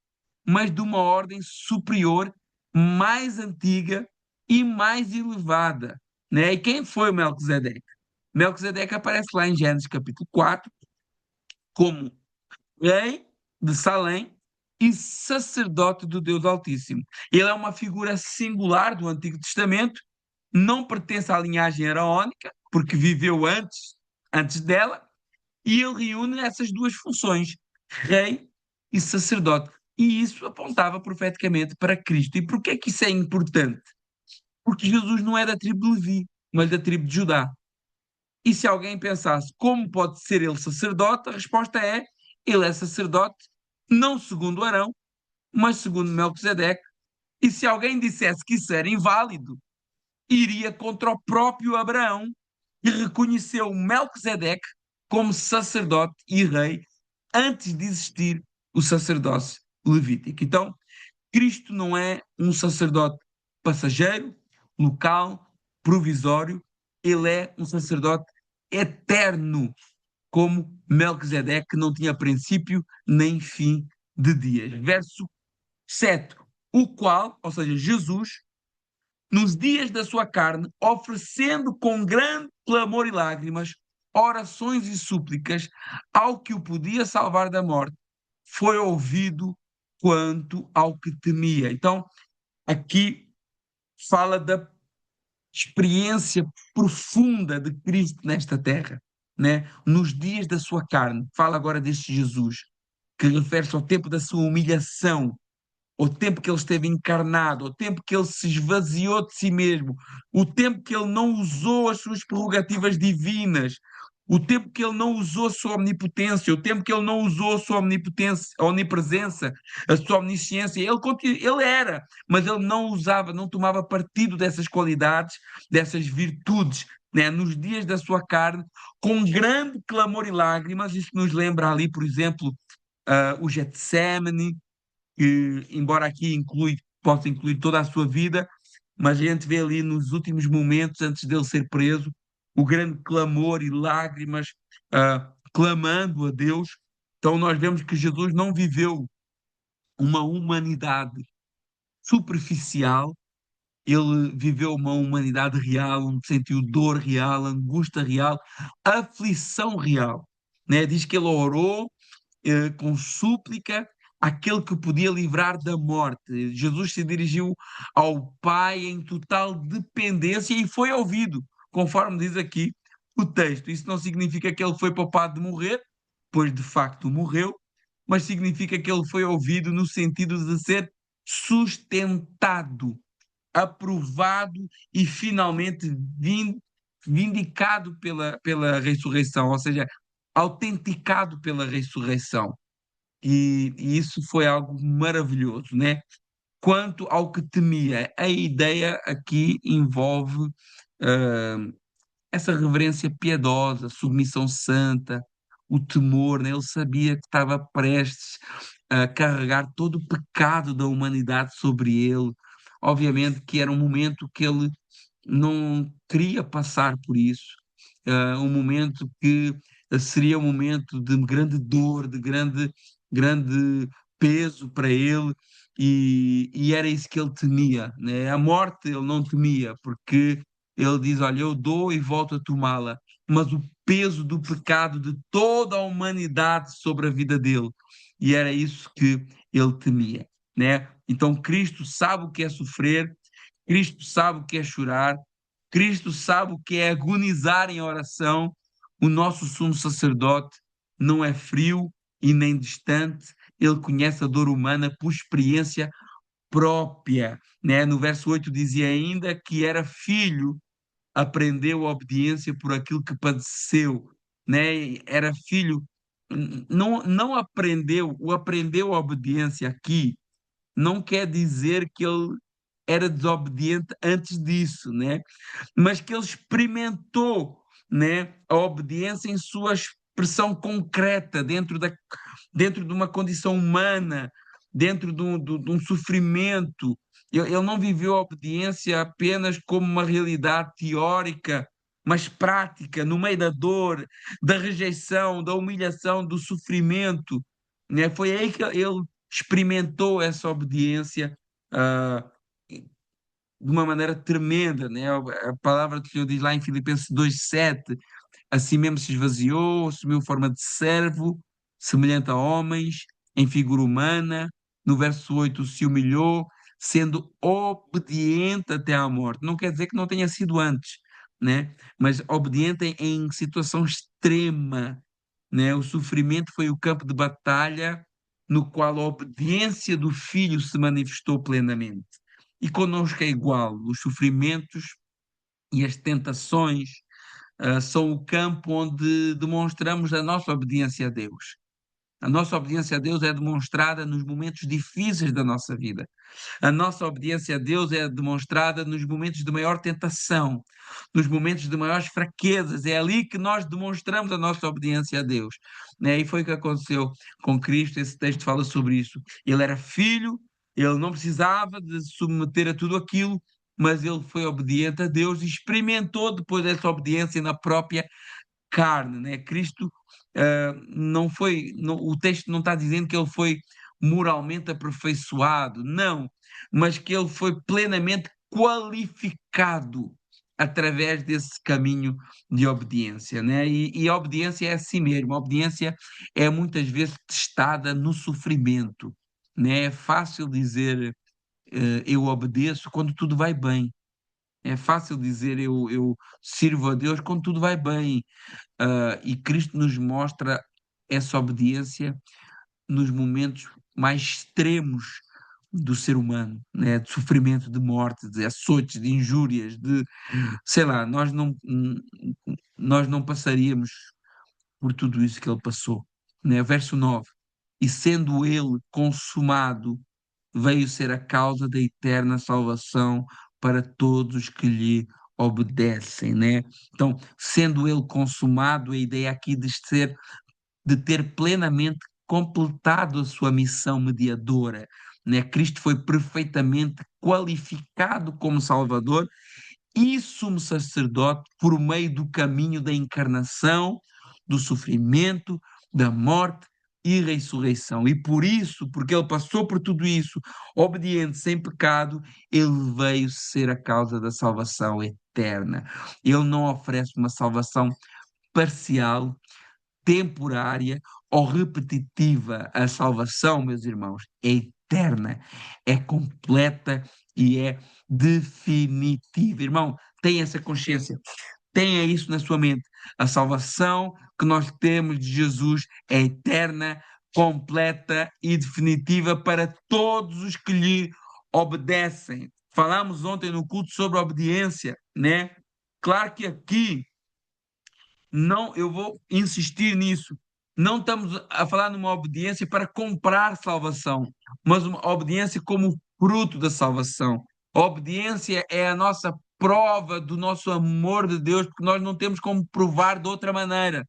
mas de uma ordem superior, mais antiga e mais elevada, né? E quem foi Melquisedeque? Melquisedeque aparece lá em Gênesis capítulo 4 como rei de Salém e sacerdote do Deus Altíssimo. Ele é uma figura singular do Antigo Testamento, não pertence à linhagem araônica, porque viveu antes dela, e ele reúne essas duas funções, rei e sacerdote. E isso apontava profeticamente para Cristo. E por que é que isso é importante? Porque Jesus não é da tribo de Levi, mas da tribo de Judá. E se alguém pensasse como pode ser ele sacerdote, a resposta é: ele é sacerdote não segundo Arão, mas segundo Melquisedeque. E se alguém dissesse que isso era inválido, iria contra o próprio Abraão e reconheceu Melquisedeque como sacerdote e rei antes de existir o sacerdócio levítico. Então, Cristo não é um sacerdote passageiro, local, provisório, ele é um sacerdote eterno, como Melquisedeque, que não tinha princípio nem fim de dias. Verso 7. O qual, ou seja, Jesus, nos dias da sua carne, oferecendo com grande clamor e lágrimas, orações e súplicas ao que o podia salvar da morte, foi ouvido quanto ao que temia. Então, aqui fala da experiência profunda de Cristo nesta terra, né? Nos dias da sua carne. Fala agora deste Jesus, que refere-se ao tempo da sua humilhação, o tempo que ele esteve encarnado, o tempo que ele se esvaziou de si mesmo, o tempo que ele não usou as suas prerrogativas divinas, o tempo que ele não usou a sua omnipotência, o tempo que ele não usou a sua omnipotência, a onipresença, a sua omnisciência. Ele era, mas ele não usava, não tomava partido dessas qualidades, dessas virtudes né, nos dias da sua carne, com grande clamor e lágrimas. Isso nos lembra ali, por exemplo, o Getsémani, que, embora aqui possa incluir toda a sua vida, mas a gente vê ali nos últimos momentos, antes dele ser preso, o grande clamor e lágrimas, clamando a Deus. Então nós vemos que Jesus não viveu uma humanidade superficial, ele viveu uma humanidade real, sentiu dor real, angústia real, aflição real, né? Diz que ele orou com súplica aquele que podia livrar da morte. Jesus se dirigiu ao Pai em total dependência e foi ouvido, conforme diz aqui o texto. Isso não significa que ele foi poupado de morrer, pois de facto morreu, mas significa que ele foi ouvido no sentido de ser sustentado, aprovado e finalmente vindicado pela ressurreição, ou seja, autenticado pela ressurreição. E isso foi algo maravilhoso, né? Quanto ao que temia, a ideia aqui envolve ah, essa reverência piedosa, submissão santa, o temor, né? Ele sabia que estava prestes a carregar todo o pecado da humanidade sobre ele. Obviamente que era um momento que ele não queria passar por isso, um momento que seria um momento de grande dor, de grande peso para ele, e era isso que ele temia, né? A morte ele não temia, porque ele diz: Olha, eu dou e volto a tomá-la, mas o peso do pecado de toda a humanidade sobre a vida dele, e era isso que ele temia, né? Então Cristo sabe o que é sofrer, Cristo sabe o que é chorar, Cristo sabe o que é agonizar em oração. O nosso sumo sacerdote não é frio e nem distante, ele conhece a dor humana por experiência própria, né? No verso 8 dizia ainda que era filho, aprendeu a obediência por aquilo que padeceu, né? Era filho, não aprendeu, o aprendeu a obediência aqui não quer dizer que ele era desobediente antes disso, né? Mas que ele experimentou, né, a obediência em sua expressão concreta, dentro de uma condição humana, dentro de um sofrimento. Ele não viveu a obediência apenas como uma realidade teórica, mas prática, no meio da dor, da rejeição, da humilhação, do sofrimento, né? Foi aí que ele experimentou essa obediência, ah, de uma maneira tremenda, né? A palavra do Senhor diz lá em Filipenses 2:7: assim mesmo se esvaziou, assumiu forma de servo, semelhante a homens, em figura humana. No verso 8, se humilhou, sendo obediente até à morte. Não quer dizer que não tenha sido antes, né? Mas obediente em situação extrema, né? O sofrimento foi o campo de batalha no qual a obediência do Filho se manifestou plenamente. E conosco é igual, os sofrimentos e as tentações são o campo onde demonstramos a nossa obediência a Deus. A nossa obediência a Deus é demonstrada nos momentos difíceis da nossa vida. A nossa obediência a Deus é demonstrada nos momentos de maior tentação, nos momentos de maiores fraquezas. É ali que nós demonstramos a nossa obediência a Deus, né? E foi o que aconteceu com Cristo. Esse texto fala sobre isso. Ele era filho, ele não precisava de se submeter a tudo aquilo, mas ele foi obediente a Deus e experimentou depois dessa obediência na própria carne, né? Cristo não foi, o texto não está dizendo que ele foi moralmente aperfeiçoado, não, mas que ele foi plenamente qualificado através desse caminho de obediência, né? E a obediência é assim mesmo, a obediência é muitas vezes testada no sofrimento, né? É fácil dizer eu obedeço quando tudo vai bem. É fácil dizer eu sirvo a Deus quando tudo vai bem. E Cristo nos mostra essa obediência nos momentos mais extremos do ser humano, né? De sofrimento, de morte, de açoites, de injúrias, de, sei lá, nós não passaríamos por tudo isso que ele passou, né? Verso 9: e sendo ele consumado, veio ser a causa da eterna salvação para todos os que lhe obedecem, né? Então, sendo ele consumado, a ideia aqui de ter plenamente completado a sua missão mediadora, né? Cristo foi perfeitamente qualificado como Salvador e sumo sacerdote por meio do caminho da encarnação, do sofrimento, da morte e ressurreição. E por isso, porque ele passou por tudo isso, obediente, sem pecado, ele veio ser a causa da salvação eterna. Ele não oferece uma salvação parcial, temporária ou repetitiva. A salvação, meus irmãos, é eterna, é completa e é definitiva. Irmão, tenha essa consciência, tenha isso na sua mente. A salvação que nós temos de Jesus é eterna, completa e definitiva para todos os que lhe obedecem. Falámos ontem no culto sobre a obediência, né? Claro que aqui não, eu vou insistir nisso. Não estamos a falar numa obediência para comprar salvação, mas uma obediência como fruto da salvação. A obediência é a nossa prova do nosso amor de Deus, porque nós não temos como provar de outra maneira.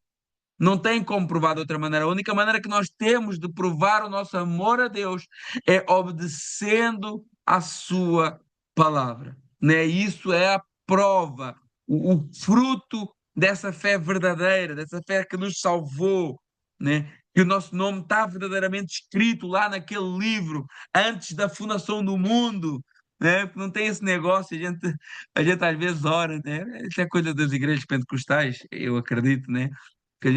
Não tem como provar de outra maneira. A única maneira que nós temos de provar o nosso amor a Deus é obedecendo à sua palavra, né? Isso é a prova, o fruto dessa fé verdadeira, dessa fé que nos salvou, né? Que o nosso nome está verdadeiramente escrito lá naquele livro antes da fundação do mundo, né? Porque não tem esse negócio, a gente às vezes ora, né? Isso é coisa das igrejas pentecostais, eu acredito, né? Que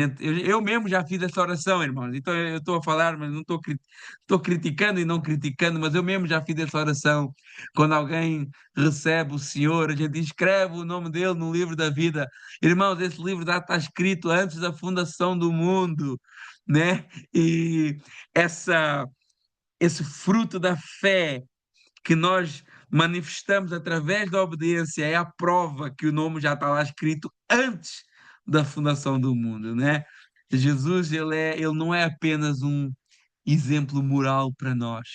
eu mesmo já fiz essa oração, irmãos. Então eu estou a falar, mas não estou criticando e não criticando, mas eu mesmo já fiz essa oração. Quando alguém recebe o Senhor, a gente escreve o nome dele no livro da vida. Irmãos, esse livro já está escrito antes da fundação do mundo, né? E essa, esse fruto da fé que nós manifestamos através da obediência é a prova que o nome já está lá escrito antes da fundação do mundo, né? Jesus, ele não é apenas um exemplo moral para nós.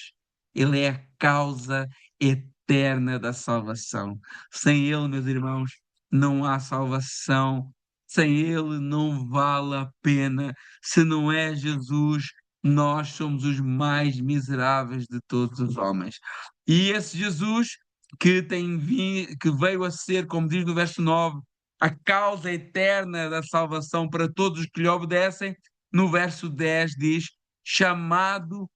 Ele é a causa eterna da salvação. Sem ele, meus irmãos, não há salvação. Sem ele não vale a pena. Se não é Jesus, nós somos os mais miseráveis de todos os homens. E esse Jesus que veio a ser, como diz no verso 9, a causa eterna da salvação para todos os que lhe obedecem, no verso 10 diz: chamado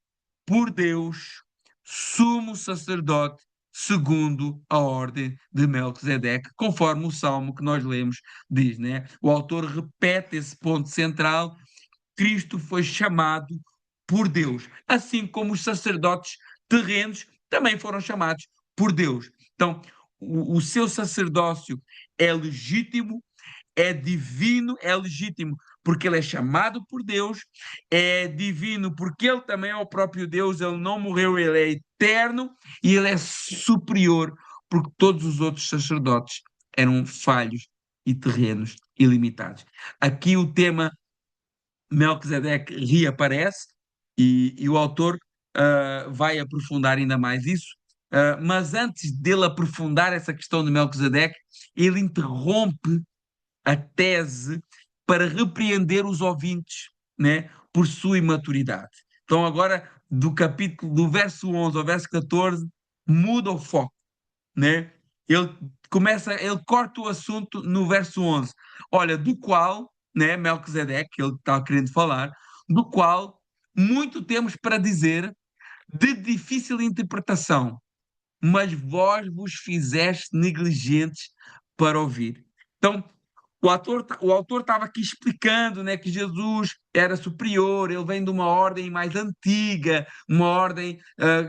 por Deus, sumo sacerdote, segundo a ordem de Melquisedeque, conforme o salmo que nós lemos diz, né? O autor repete esse ponto central: Cristo foi chamado por Deus, assim como os sacerdotes terrenos também foram chamados por Deus. Então, o seu sacerdócio é legítimo, é divino, é legítimo, porque ele é chamado por Deus, é divino, porque ele também é o próprio Deus, ele não morreu, ele é eterno e ele é superior, porque todos os outros sacerdotes eram falhos e terrenos ilimitados. Aqui o tema Melquisedeque reaparece e o autor vai aprofundar ainda mais isso. Mas antes dele aprofundar essa questão de Melquisedeque, ele interrompe a tese para repreender os ouvintes, né, por sua imaturidade. Então agora do verso 11 ao verso 14 muda o foco, né? Ele corta o assunto no verso 11. Olha, do qual, né, Melquisedeque, ele está querendo falar, do qual muito temos para dizer de difícil interpretação, mas vós vos fizeste negligentes para ouvir. Então, o autor estava aqui explicando, né, que Jesus era superior, ele vem de uma ordem mais antiga, uma ordem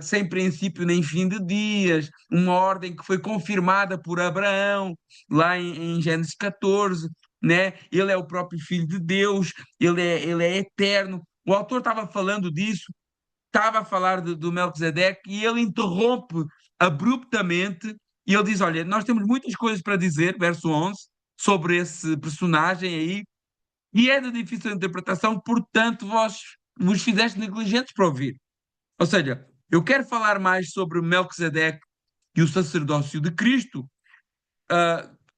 sem princípio nem fim de dias, uma ordem que foi confirmada por Abraão, lá em Gênesis 14, né? Ele é o próprio Filho de Deus, ele é eterno. O autor estava falando disso, estava a falar do Melquisedeque e ele interrompe abruptamente e ele diz: Olha, nós temos muitas coisas para dizer, verso 11, sobre esse personagem aí, e é de difícil interpretação, portanto, vós vos fizeste negligentes para ouvir. Ou seja, eu quero falar mais sobre Melquisedeque e o sacerdócio de Cristo,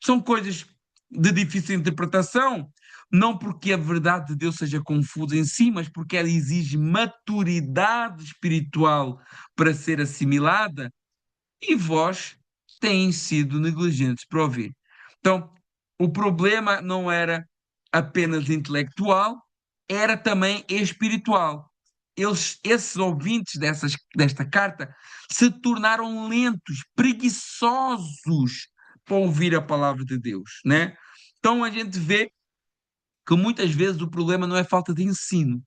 São coisas de difícil interpretação, não porque a verdade de Deus seja confusa em si, mas porque ela exige maturidade espiritual para ser assimilada, e vós têm sido negligentes para ouvir. Então, o problema não era apenas intelectual, era também espiritual. Esses ouvintes desta carta se tornaram lentos, preguiçosos para ouvir a palavra de Deus, né? Então a gente vê que muitas vezes o problema não é falta de ensino,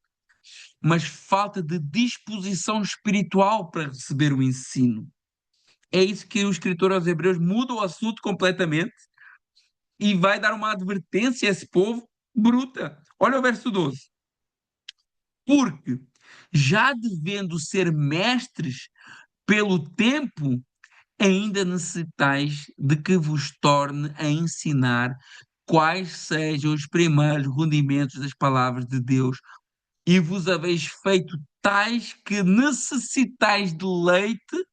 mas falta de disposição espiritual para receber o ensino. É isso que o escritor aos Hebreus muda o assunto completamente e vai dar uma advertência a esse povo bruta. Olha o verso 12. Porque, já devendo ser mestres pelo tempo, ainda necessitais de que vos torne a ensinar quais sejam os primeiros rudimentos das palavras de Deus, e vos haveis feito tais que necessitais de leite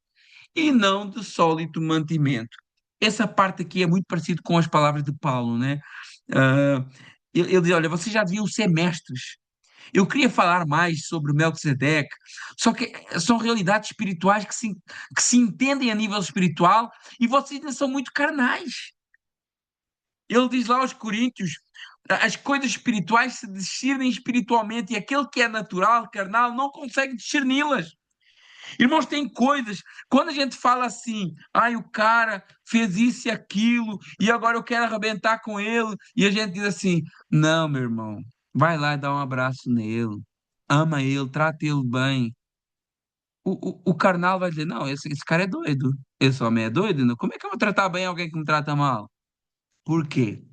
e não de sólido mantimento. Essa parte aqui é muito parecido com as palavras de Paulo, né? Ah, ele diz, olha, vocês já deviam ser mestres. Eu queria falar mais sobre Melquisedeque, só que são realidades espirituais que se entendem a nível espiritual e vocês ainda são muito carnais. Ele diz lá aos Coríntios, as coisas espirituais se discernem espiritualmente e aquele que é natural, carnal, não consegue discerni-las. Irmãos, tem coisas, quando a gente fala assim, ai, o cara fez isso e aquilo, e agora eu quero arrebentar com ele, e a gente diz assim, não, meu irmão, vai lá e dá um abraço nele, ama ele, trata ele bem. O carnal vai dizer, não, esse cara é doido, esse homem é doido, não? Como é que eu vou tratar bem alguém que me trata mal? Por quê?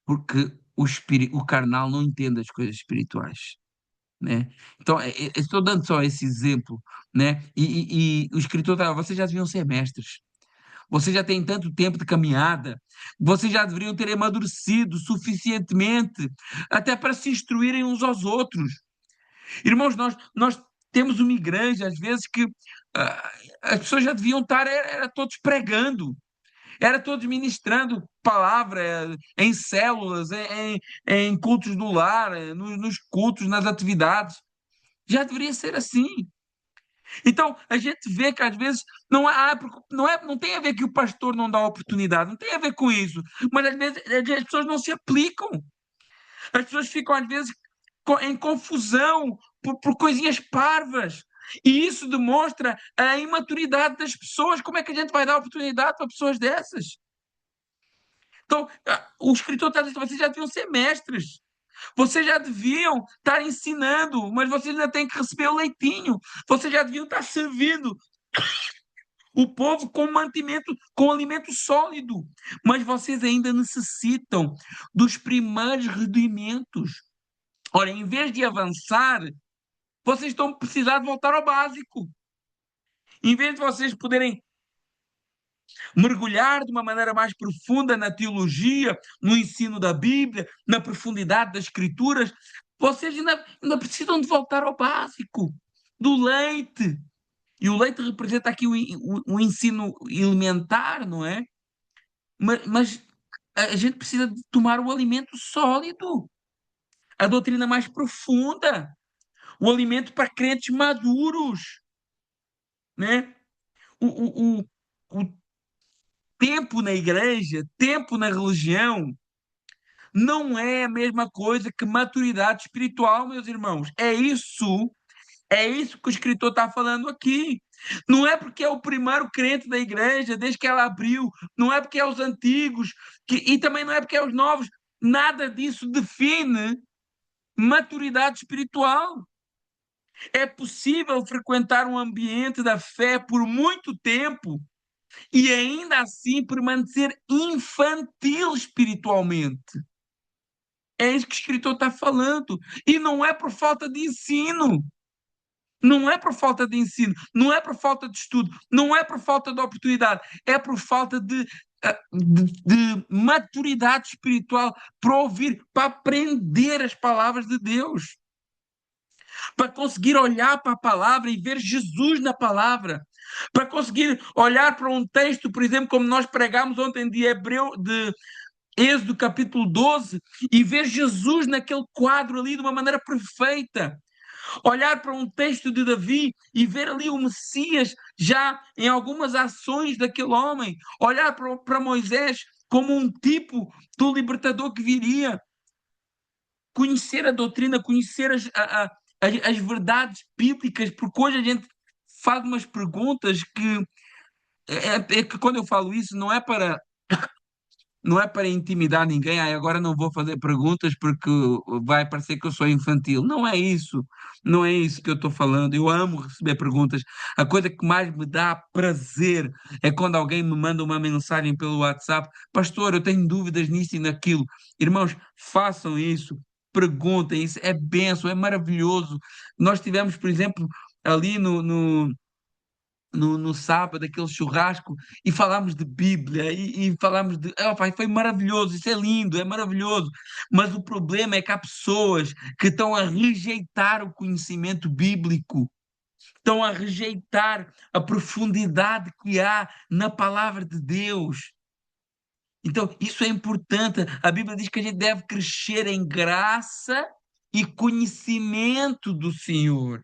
Porque o carnal não entende as coisas espirituais. Né? Então, estou dando só esse exemplo, né? E o escritor está, vocês já deviam ser mestres, vocês já têm tanto tempo de caminhada, vocês já deveriam ter amadurecido suficientemente até para se instruírem uns aos outros. Irmãos, nós temos uma igreja, às vezes, que ah, as pessoas já deviam estar, era todos pregando, era todos ministrando palavra em células, em cultos do lar, nos cultos, nas atividades. Já deveria ser assim. Então, a gente vê que às vezes não tem a ver que o pastor não dá oportunidade, não tem a ver com isso, mas às vezes as pessoas não se aplicam. As pessoas ficam às vezes em confusão por coisinhas parvas. E isso demonstra a imaturidade das pessoas. Como é que a gente vai dar oportunidade para pessoas dessas? Então, o escritor está dizendo, vocês já deviam ser mestres. Vocês já deviam estar ensinando, mas vocês ainda têm que receber o leitinho. Vocês já deviam estar servindo o povo com mantimento, com alimento sólido. Mas vocês ainda necessitam dos primeiros rudimentos. Ora, em vez de avançar, vocês estão precisando voltar ao básico. Em vez de vocês poderem mergulhar de uma maneira mais profunda na teologia, no ensino da Bíblia, na profundidade das Escrituras, vocês ainda precisam de voltar ao básico, do leite. E o leite representa aqui o ensino elementar, não é? Mas a gente precisa de tomar o alimento sólido, a doutrina mais profunda, o alimento para crentes maduros, né? O tempo na igreja, tempo na religião, não é a mesma coisa que maturidade espiritual, meus irmãos. É isso que o escritor está falando aqui. Não é porque é o primeiro crente da igreja, desde que ela abriu, não é porque é os antigos, e também não é porque é os novos. Nada disso define maturidade espiritual. É possível frequentar um ambiente da fé por muito tempo e ainda assim permanecer infantil espiritualmente. É isso que o escritor está falando. E não é por falta de ensino. Não é por falta de ensino, não é por falta de estudo, não é por falta de oportunidade, é por falta de maturidade espiritual para ouvir, para aprender as palavras de Deus, para conseguir olhar para a palavra e ver Jesus na palavra, para conseguir olhar para um texto, por exemplo, como nós pregámos ontem de Êxodo capítulo 12, e ver Jesus naquele quadro ali de uma maneira perfeita. Olhar para um texto de Davi e ver ali o Messias já em algumas ações daquele homem. Olhar para Moisés como um tipo do libertador que viria. Conhecer a doutrina, conhecer as verdades bíblicas, porque hoje a gente faz umas perguntas que é que quando eu falo isso não é para intimidar ninguém. Agora não vou fazer perguntas porque vai parecer que eu sou infantil. Não é isso. Não é isso que eu estou falando. Eu amo receber perguntas. A coisa que mais me dá prazer é quando alguém me manda uma mensagem pelo WhatsApp: Pastor, eu tenho dúvidas nisso e naquilo. Irmãos, façam isso. Perguntem, isso é bênção, é maravilhoso. Nós tivemos, por exemplo, ali no sábado, aquele churrasco, e falámos de Bíblia, e falámos de. Pai, foi maravilhoso, isso é lindo, é maravilhoso. Mas o problema é que há pessoas que estão a rejeitar o conhecimento bíblico, estão a rejeitar a profundidade que há na palavra de Deus. Então, isso é importante. A Bíblia diz que a gente deve crescer em graça e conhecimento do Senhor.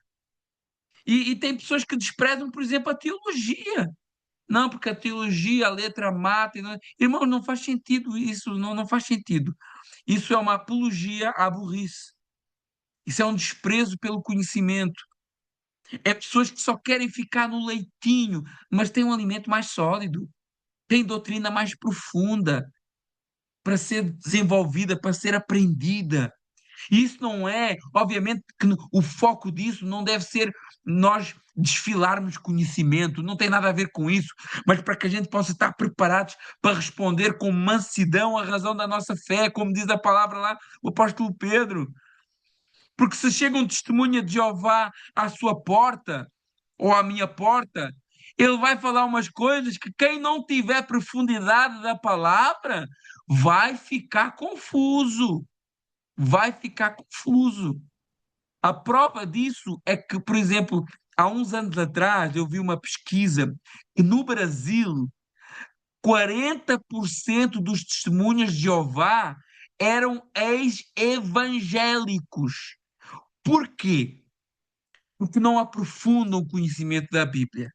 E tem pessoas que desprezam, por exemplo, a teologia. Não, porque a teologia, a letra mata. Irmão, não faz sentido isso, não faz sentido. Isso é uma apologia à burrice. Isso é um desprezo pelo conhecimento. É pessoas que só querem ficar no leitinho, mas têm um alimento mais sólido, têm doutrina mais profunda para ser desenvolvida, para ser aprendida. Isso não é, obviamente, que o foco disso não deve ser nós desfilarmos conhecimento, não tem nada a ver com isso, mas para que a gente possa estar preparados para responder com mansidão a razão da nossa fé, como diz a palavra lá, o apóstolo Pedro. Porque se chega um testemunha de Jeová à sua porta, ou à minha porta, ele vai falar umas coisas que quem não tiver profundidade da palavra vai ficar confuso. Vai ficar confuso. A prova disso é que, por exemplo, há uns anos atrás eu vi uma pesquisa que no Brasil 40% dos testemunhas de Jeová eram ex-evangélicos. Por quê? Porque não aprofundam o conhecimento da Bíblia.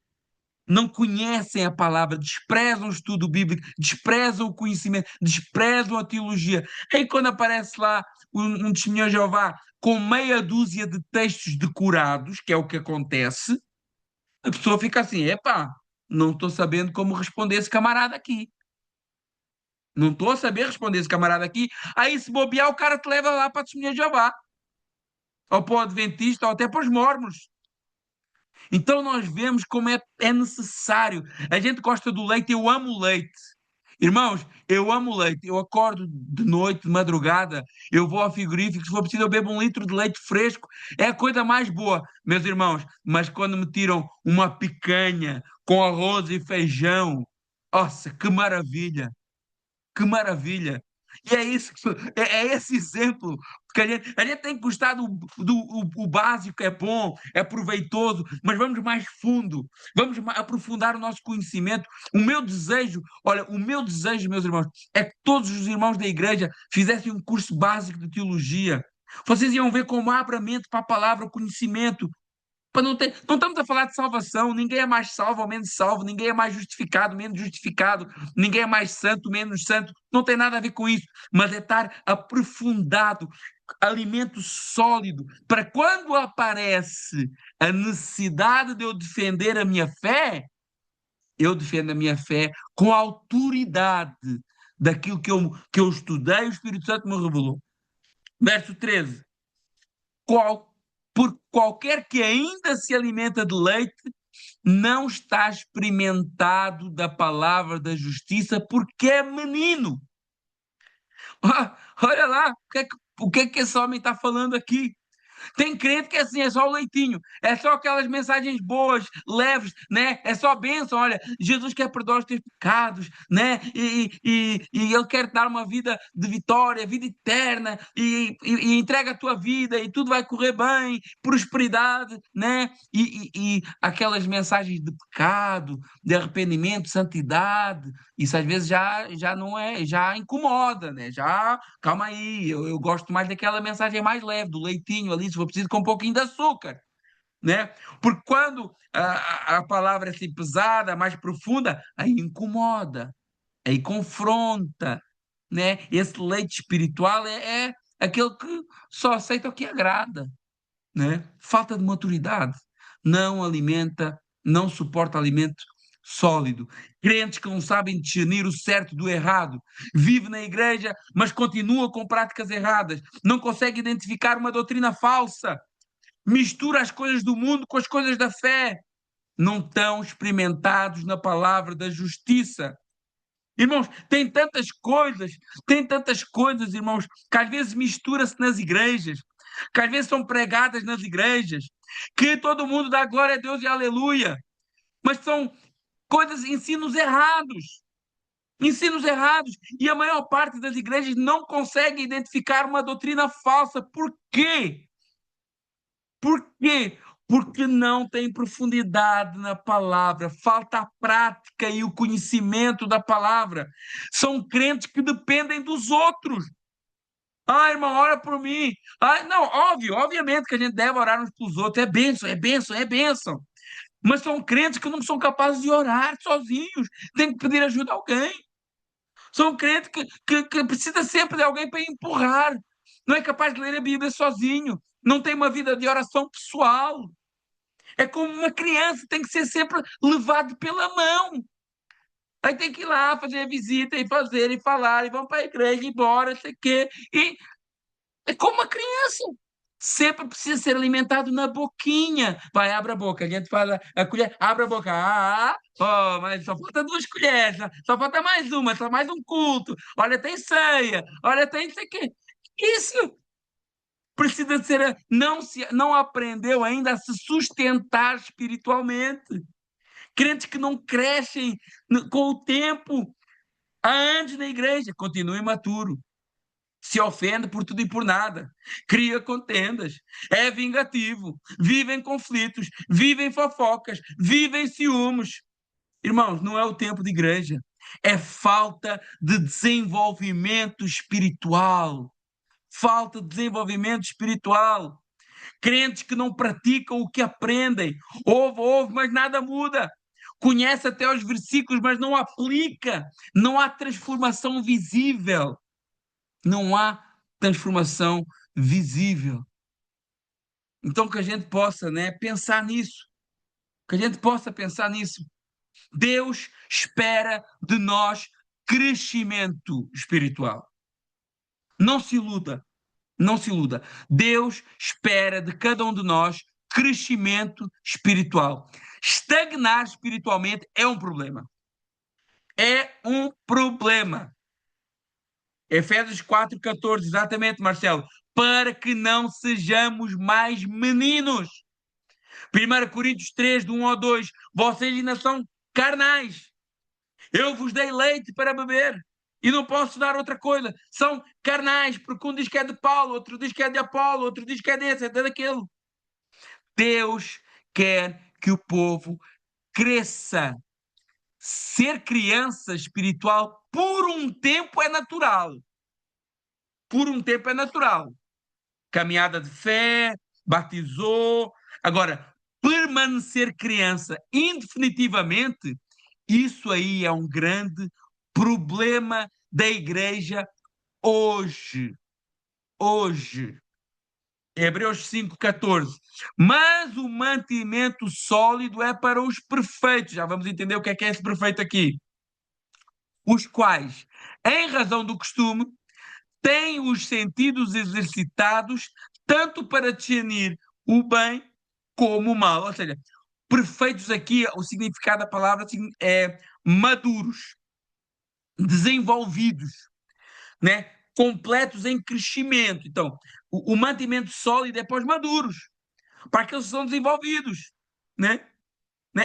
Não conhecem a palavra, desprezam o estudo bíblico, desprezam o conhecimento, desprezam a teologia. Aí quando aparece lá um testemunho de Jeová com meia dúzia de textos decorados, que é o que acontece, a pessoa fica assim: epá, não estou sabendo como responder esse camarada aqui. Não estou a saber responder esse camarada aqui. Aí, se bobear, o cara te leva lá para a testemunha de Jeová, ou para o Adventista, ou até para os mormons. Então nós vemos como é necessário. A gente gosta do leite, eu amo leite. Irmãos, eu amo leite. Eu acordo de noite, de madrugada, eu vou ao frigorífico, se for preciso eu bebo um litro de leite fresco. É a coisa mais boa, meus irmãos. Mas quando me tiram uma picanha com arroz e feijão, nossa, que maravilha! Que maravilha! E é isso, é esse exemplo que a gente tem que gostar do básico, é bom, é proveitoso, mas vamos mais fundo, vamos aprofundar o nosso conhecimento. O meu desejo, olha, o meu desejo, meus irmãos, é que todos os irmãos da igreja fizessem um curso básico de teologia. Vocês iam ver como abre a mente para a palavra, o conhecimento. Não estamos a falar de salvação, ninguém é mais salvo ou menos salvo, ninguém é mais justificado, menos justificado, ninguém é mais santo, menos santo, não tem nada a ver com isso, mas é estar aprofundado, alimento sólido, para quando aparece a necessidade de eu defender a minha fé, eu defendo a minha fé com a autoridade daquilo que eu estudei, o Espírito Santo me revelou. Verso 13. Qual, por qualquer que ainda se alimenta de leite, não está experimentado da palavra da justiça, porque é menino. Olha lá, o que é que esse homem está falando aqui? Tem crente que é assim, é só o leitinho, é só aquelas mensagens boas, leves, né? É só bênção. Olha, Jesus quer perdoar os teus pecados, né? E Ele quer te dar uma vida de vitória, vida eterna, e entrega a tua vida e tudo vai correr bem, prosperidade, né? E aquelas mensagens de pecado, de arrependimento, santidade, isso às vezes já não é, já incomoda, né? Já, calma aí, eu gosto mais daquela mensagem mais leve, do leitinho ali, se for preciso, com um pouquinho de açúcar, né? Porque quando a palavra é assim pesada, mais profunda, aí incomoda, aí confronta, né? Esse leite espiritual é aquele que só aceita o que agrada, né? Falta de maturidade, não alimenta, não suporta alimento sólido. Crentes que não sabem discernir o certo do errado, vive na igreja, mas continua com práticas erradas, não consegue identificar uma doutrina falsa, mistura as coisas do mundo com as coisas da fé, não estão experimentados na palavra da justiça. Irmãos, tem tantas coisas, irmãos, que às vezes mistura-se nas igrejas, que às vezes são pregadas nas igrejas, que todo mundo dá glória a Deus e aleluia, mas são coisas, ensinos errados, e a maior parte das igrejas não consegue identificar uma doutrina falsa. Por quê? Por quê? Porque não tem profundidade na palavra, falta a prática e o conhecimento da palavra. São crentes que dependem dos outros. Ah, irmão, ora por mim. Ah, não, obviamente que a gente deve orar uns pelos outros. É bênção, é bênção, é bênção. Mas são crentes que não são capazes de orar sozinhos. Tem que pedir ajuda a alguém. São crentes que precisa sempre de alguém para empurrar. Não é capaz de ler a Bíblia sozinho. Não tem uma vida de oração pessoal. É como uma criança, tem que ser sempre levado pela mão. Aí tem que ir lá fazer a visita e fazer e falar, e vão para a igreja, e embora, sei o quê. E é como uma criança. Sempre precisa ser alimentado na boquinha. Vai, abre a boca. A gente fala, a colher, abre a boca. Mas só falta 2 colheres, só falta mais uma, só mais um culto. Olha, tem ceia, olha, tem isso aqui. Isso precisa ser, não aprendeu ainda a se sustentar espiritualmente. Crentes que não crescem com o tempo, há anos na igreja, continua imaturo, se ofende por tudo e por nada, cria contendas, é vingativo, vive em conflitos, vive em fofocas, vive em ciúmes. Irmãos, não é o tempo de igreja, é falta de desenvolvimento espiritual. Falta de desenvolvimento espiritual. Crentes que não praticam o que aprendem. Ouve, mas nada muda. Conhece até os versículos, mas não aplica. Não há transformação visível. Não há transformação visível. Então que a gente possa, né, pensar nisso. Que a gente possa pensar nisso. Deus espera de nós crescimento espiritual. Não se iluda. Não se iluda. Deus espera de cada um de nós crescimento espiritual. Estagnar espiritualmente é um problema. É um problema. Efésios 4,14, exatamente, Marcelo. Para que não sejamos mais meninos. 1 Coríntios 3, do 1 ao 2. Vocês ainda são carnais. Eu vos dei leite para beber. E não posso dar outra coisa. São carnais, porque um diz que é de Paulo, outro diz que é de Apolo, outro diz que é desse, é daquele. Deus quer que o povo cresça. Ser criança espiritual por um tempo é natural. Por um tempo é natural. Caminhada de fé, batizou. Agora, permanecer criança indefinitivamente, isso aí é um grande problema da igreja hoje. Hoje. Hebreus 5,14. Mas o mantimento sólido é para os perfeitos. Já vamos entender o que é esse perfeito aqui. Os quais, em razão do costume, têm os sentidos exercitados tanto para discernir o bem como o mal. Ou seja, perfeitos aqui, o significado da palavra é maduros, desenvolvidos, né? Completos em crescimento. Então, o mantimento sólido é para os maduros, para aqueles que são desenvolvidos, né?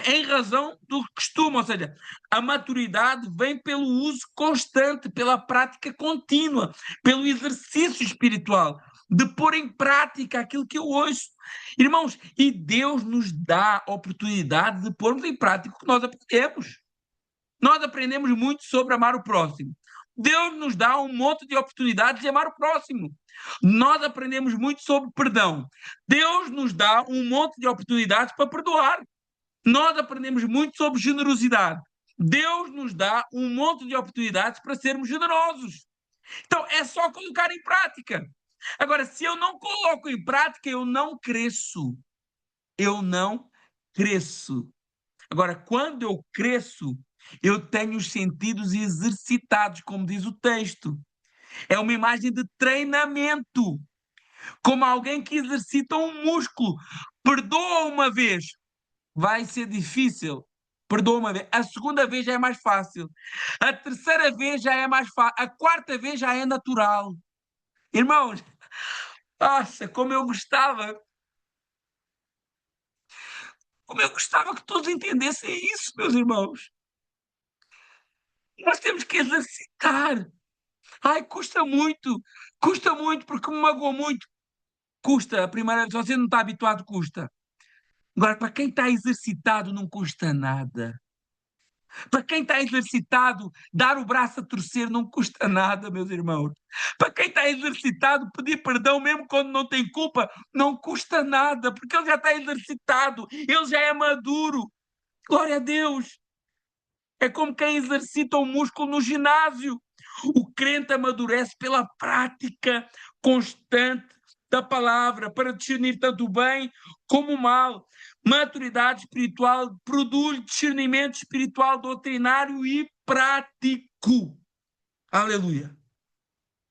Em razão do costume, ou seja, a maturidade vem pelo uso constante, pela prática contínua, pelo exercício espiritual, de pôr em prática aquilo que eu ouço. Irmãos, e Deus nos dá a oportunidade de pormos em prática o que nós aprendemos. Nós aprendemos muito sobre amar o próximo. Deus nos dá um monte de oportunidades de amar o próximo. Nós aprendemos muito sobre perdão. Deus nos dá um monte de oportunidades para perdoar. Nós aprendemos muito sobre generosidade. Deus nos dá um monte de oportunidades para sermos generosos. Então, é só colocar em prática. Agora, se eu não coloco em prática, eu não cresço. Eu não cresço. Agora, quando eu cresço, eu tenho os sentidos exercitados, como diz o texto. É uma imagem de treinamento, como alguém que exercita um músculo. Perdoa uma vez, vai ser difícil. Perdoa uma vez. A segunda vez já é mais fácil. A terceira vez já é mais fácil. A quarta vez já é natural. Irmãos, nossa, como eu gostava que todos entendessem isso, meus irmãos. Nós temos que exercitar. Ai, custa muito porque me magoou muito. Custa, a primeira vez, você não está habituado, custa. Agora, para quem está exercitado, não custa nada. Para quem está exercitado, dar o braço a torcer não custa nada, meus irmãos. Para quem está exercitado, pedir perdão mesmo quando não tem culpa, não custa nada, porque ele já está exercitado, ele já é maduro. Glória a Deus. É como quem exercita o músculo no ginásio. O crente amadurece pela prática constante da palavra para discernir tanto o bem como o mal. Maturidade espiritual produz discernimento espiritual doutrinário e prático. Aleluia.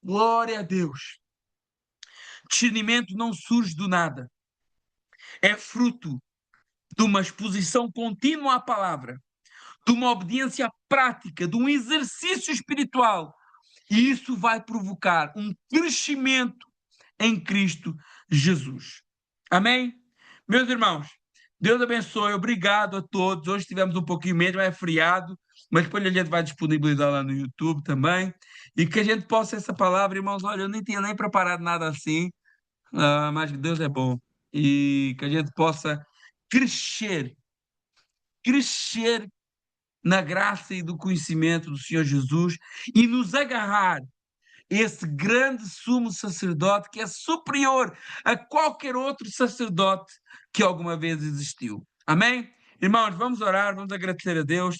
Glória a Deus. Discernimento não surge do nada. É fruto de uma exposição contínua à palavra, de uma obediência prática, de um exercício espiritual. E isso vai provocar um crescimento em Cristo Jesus. Amém? Meus irmãos, Deus abençoe, obrigado a todos. Hoje tivemos um pouquinho mesmo, é feriado, mas depois a gente vai disponibilizar lá no YouTube também. E que a gente possa essa palavra, irmãos, olha, eu nem tinha nem preparado nada assim, mas Deus é bom. E que a gente possa crescer, crescer na graça e do conhecimento do Senhor Jesus e nos agarrar esse grande sumo sacerdote que é superior a qualquer outro sacerdote que alguma vez existiu. Amém? Irmãos, vamos orar, vamos agradecer a Deus.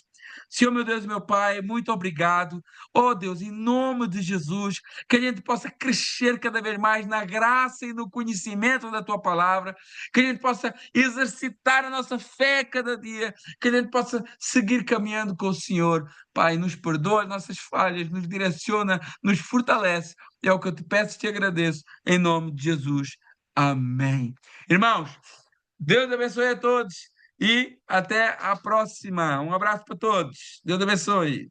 Senhor, meu Deus, meu Pai, muito obrigado. Oh Deus, em nome de Jesus, que a gente possa crescer cada vez mais na graça e no conhecimento da Tua palavra, que a gente possa exercitar a nossa fé cada dia, que a gente possa seguir caminhando com o Senhor. Pai, nos perdoa as nossas falhas, nos direciona, nos fortalece. É o que eu te peço e te agradeço, em nome de Jesus. Amém. Irmãos, Deus abençoe a todos e até a próxima. Um abraço para todos. Deus abençoe.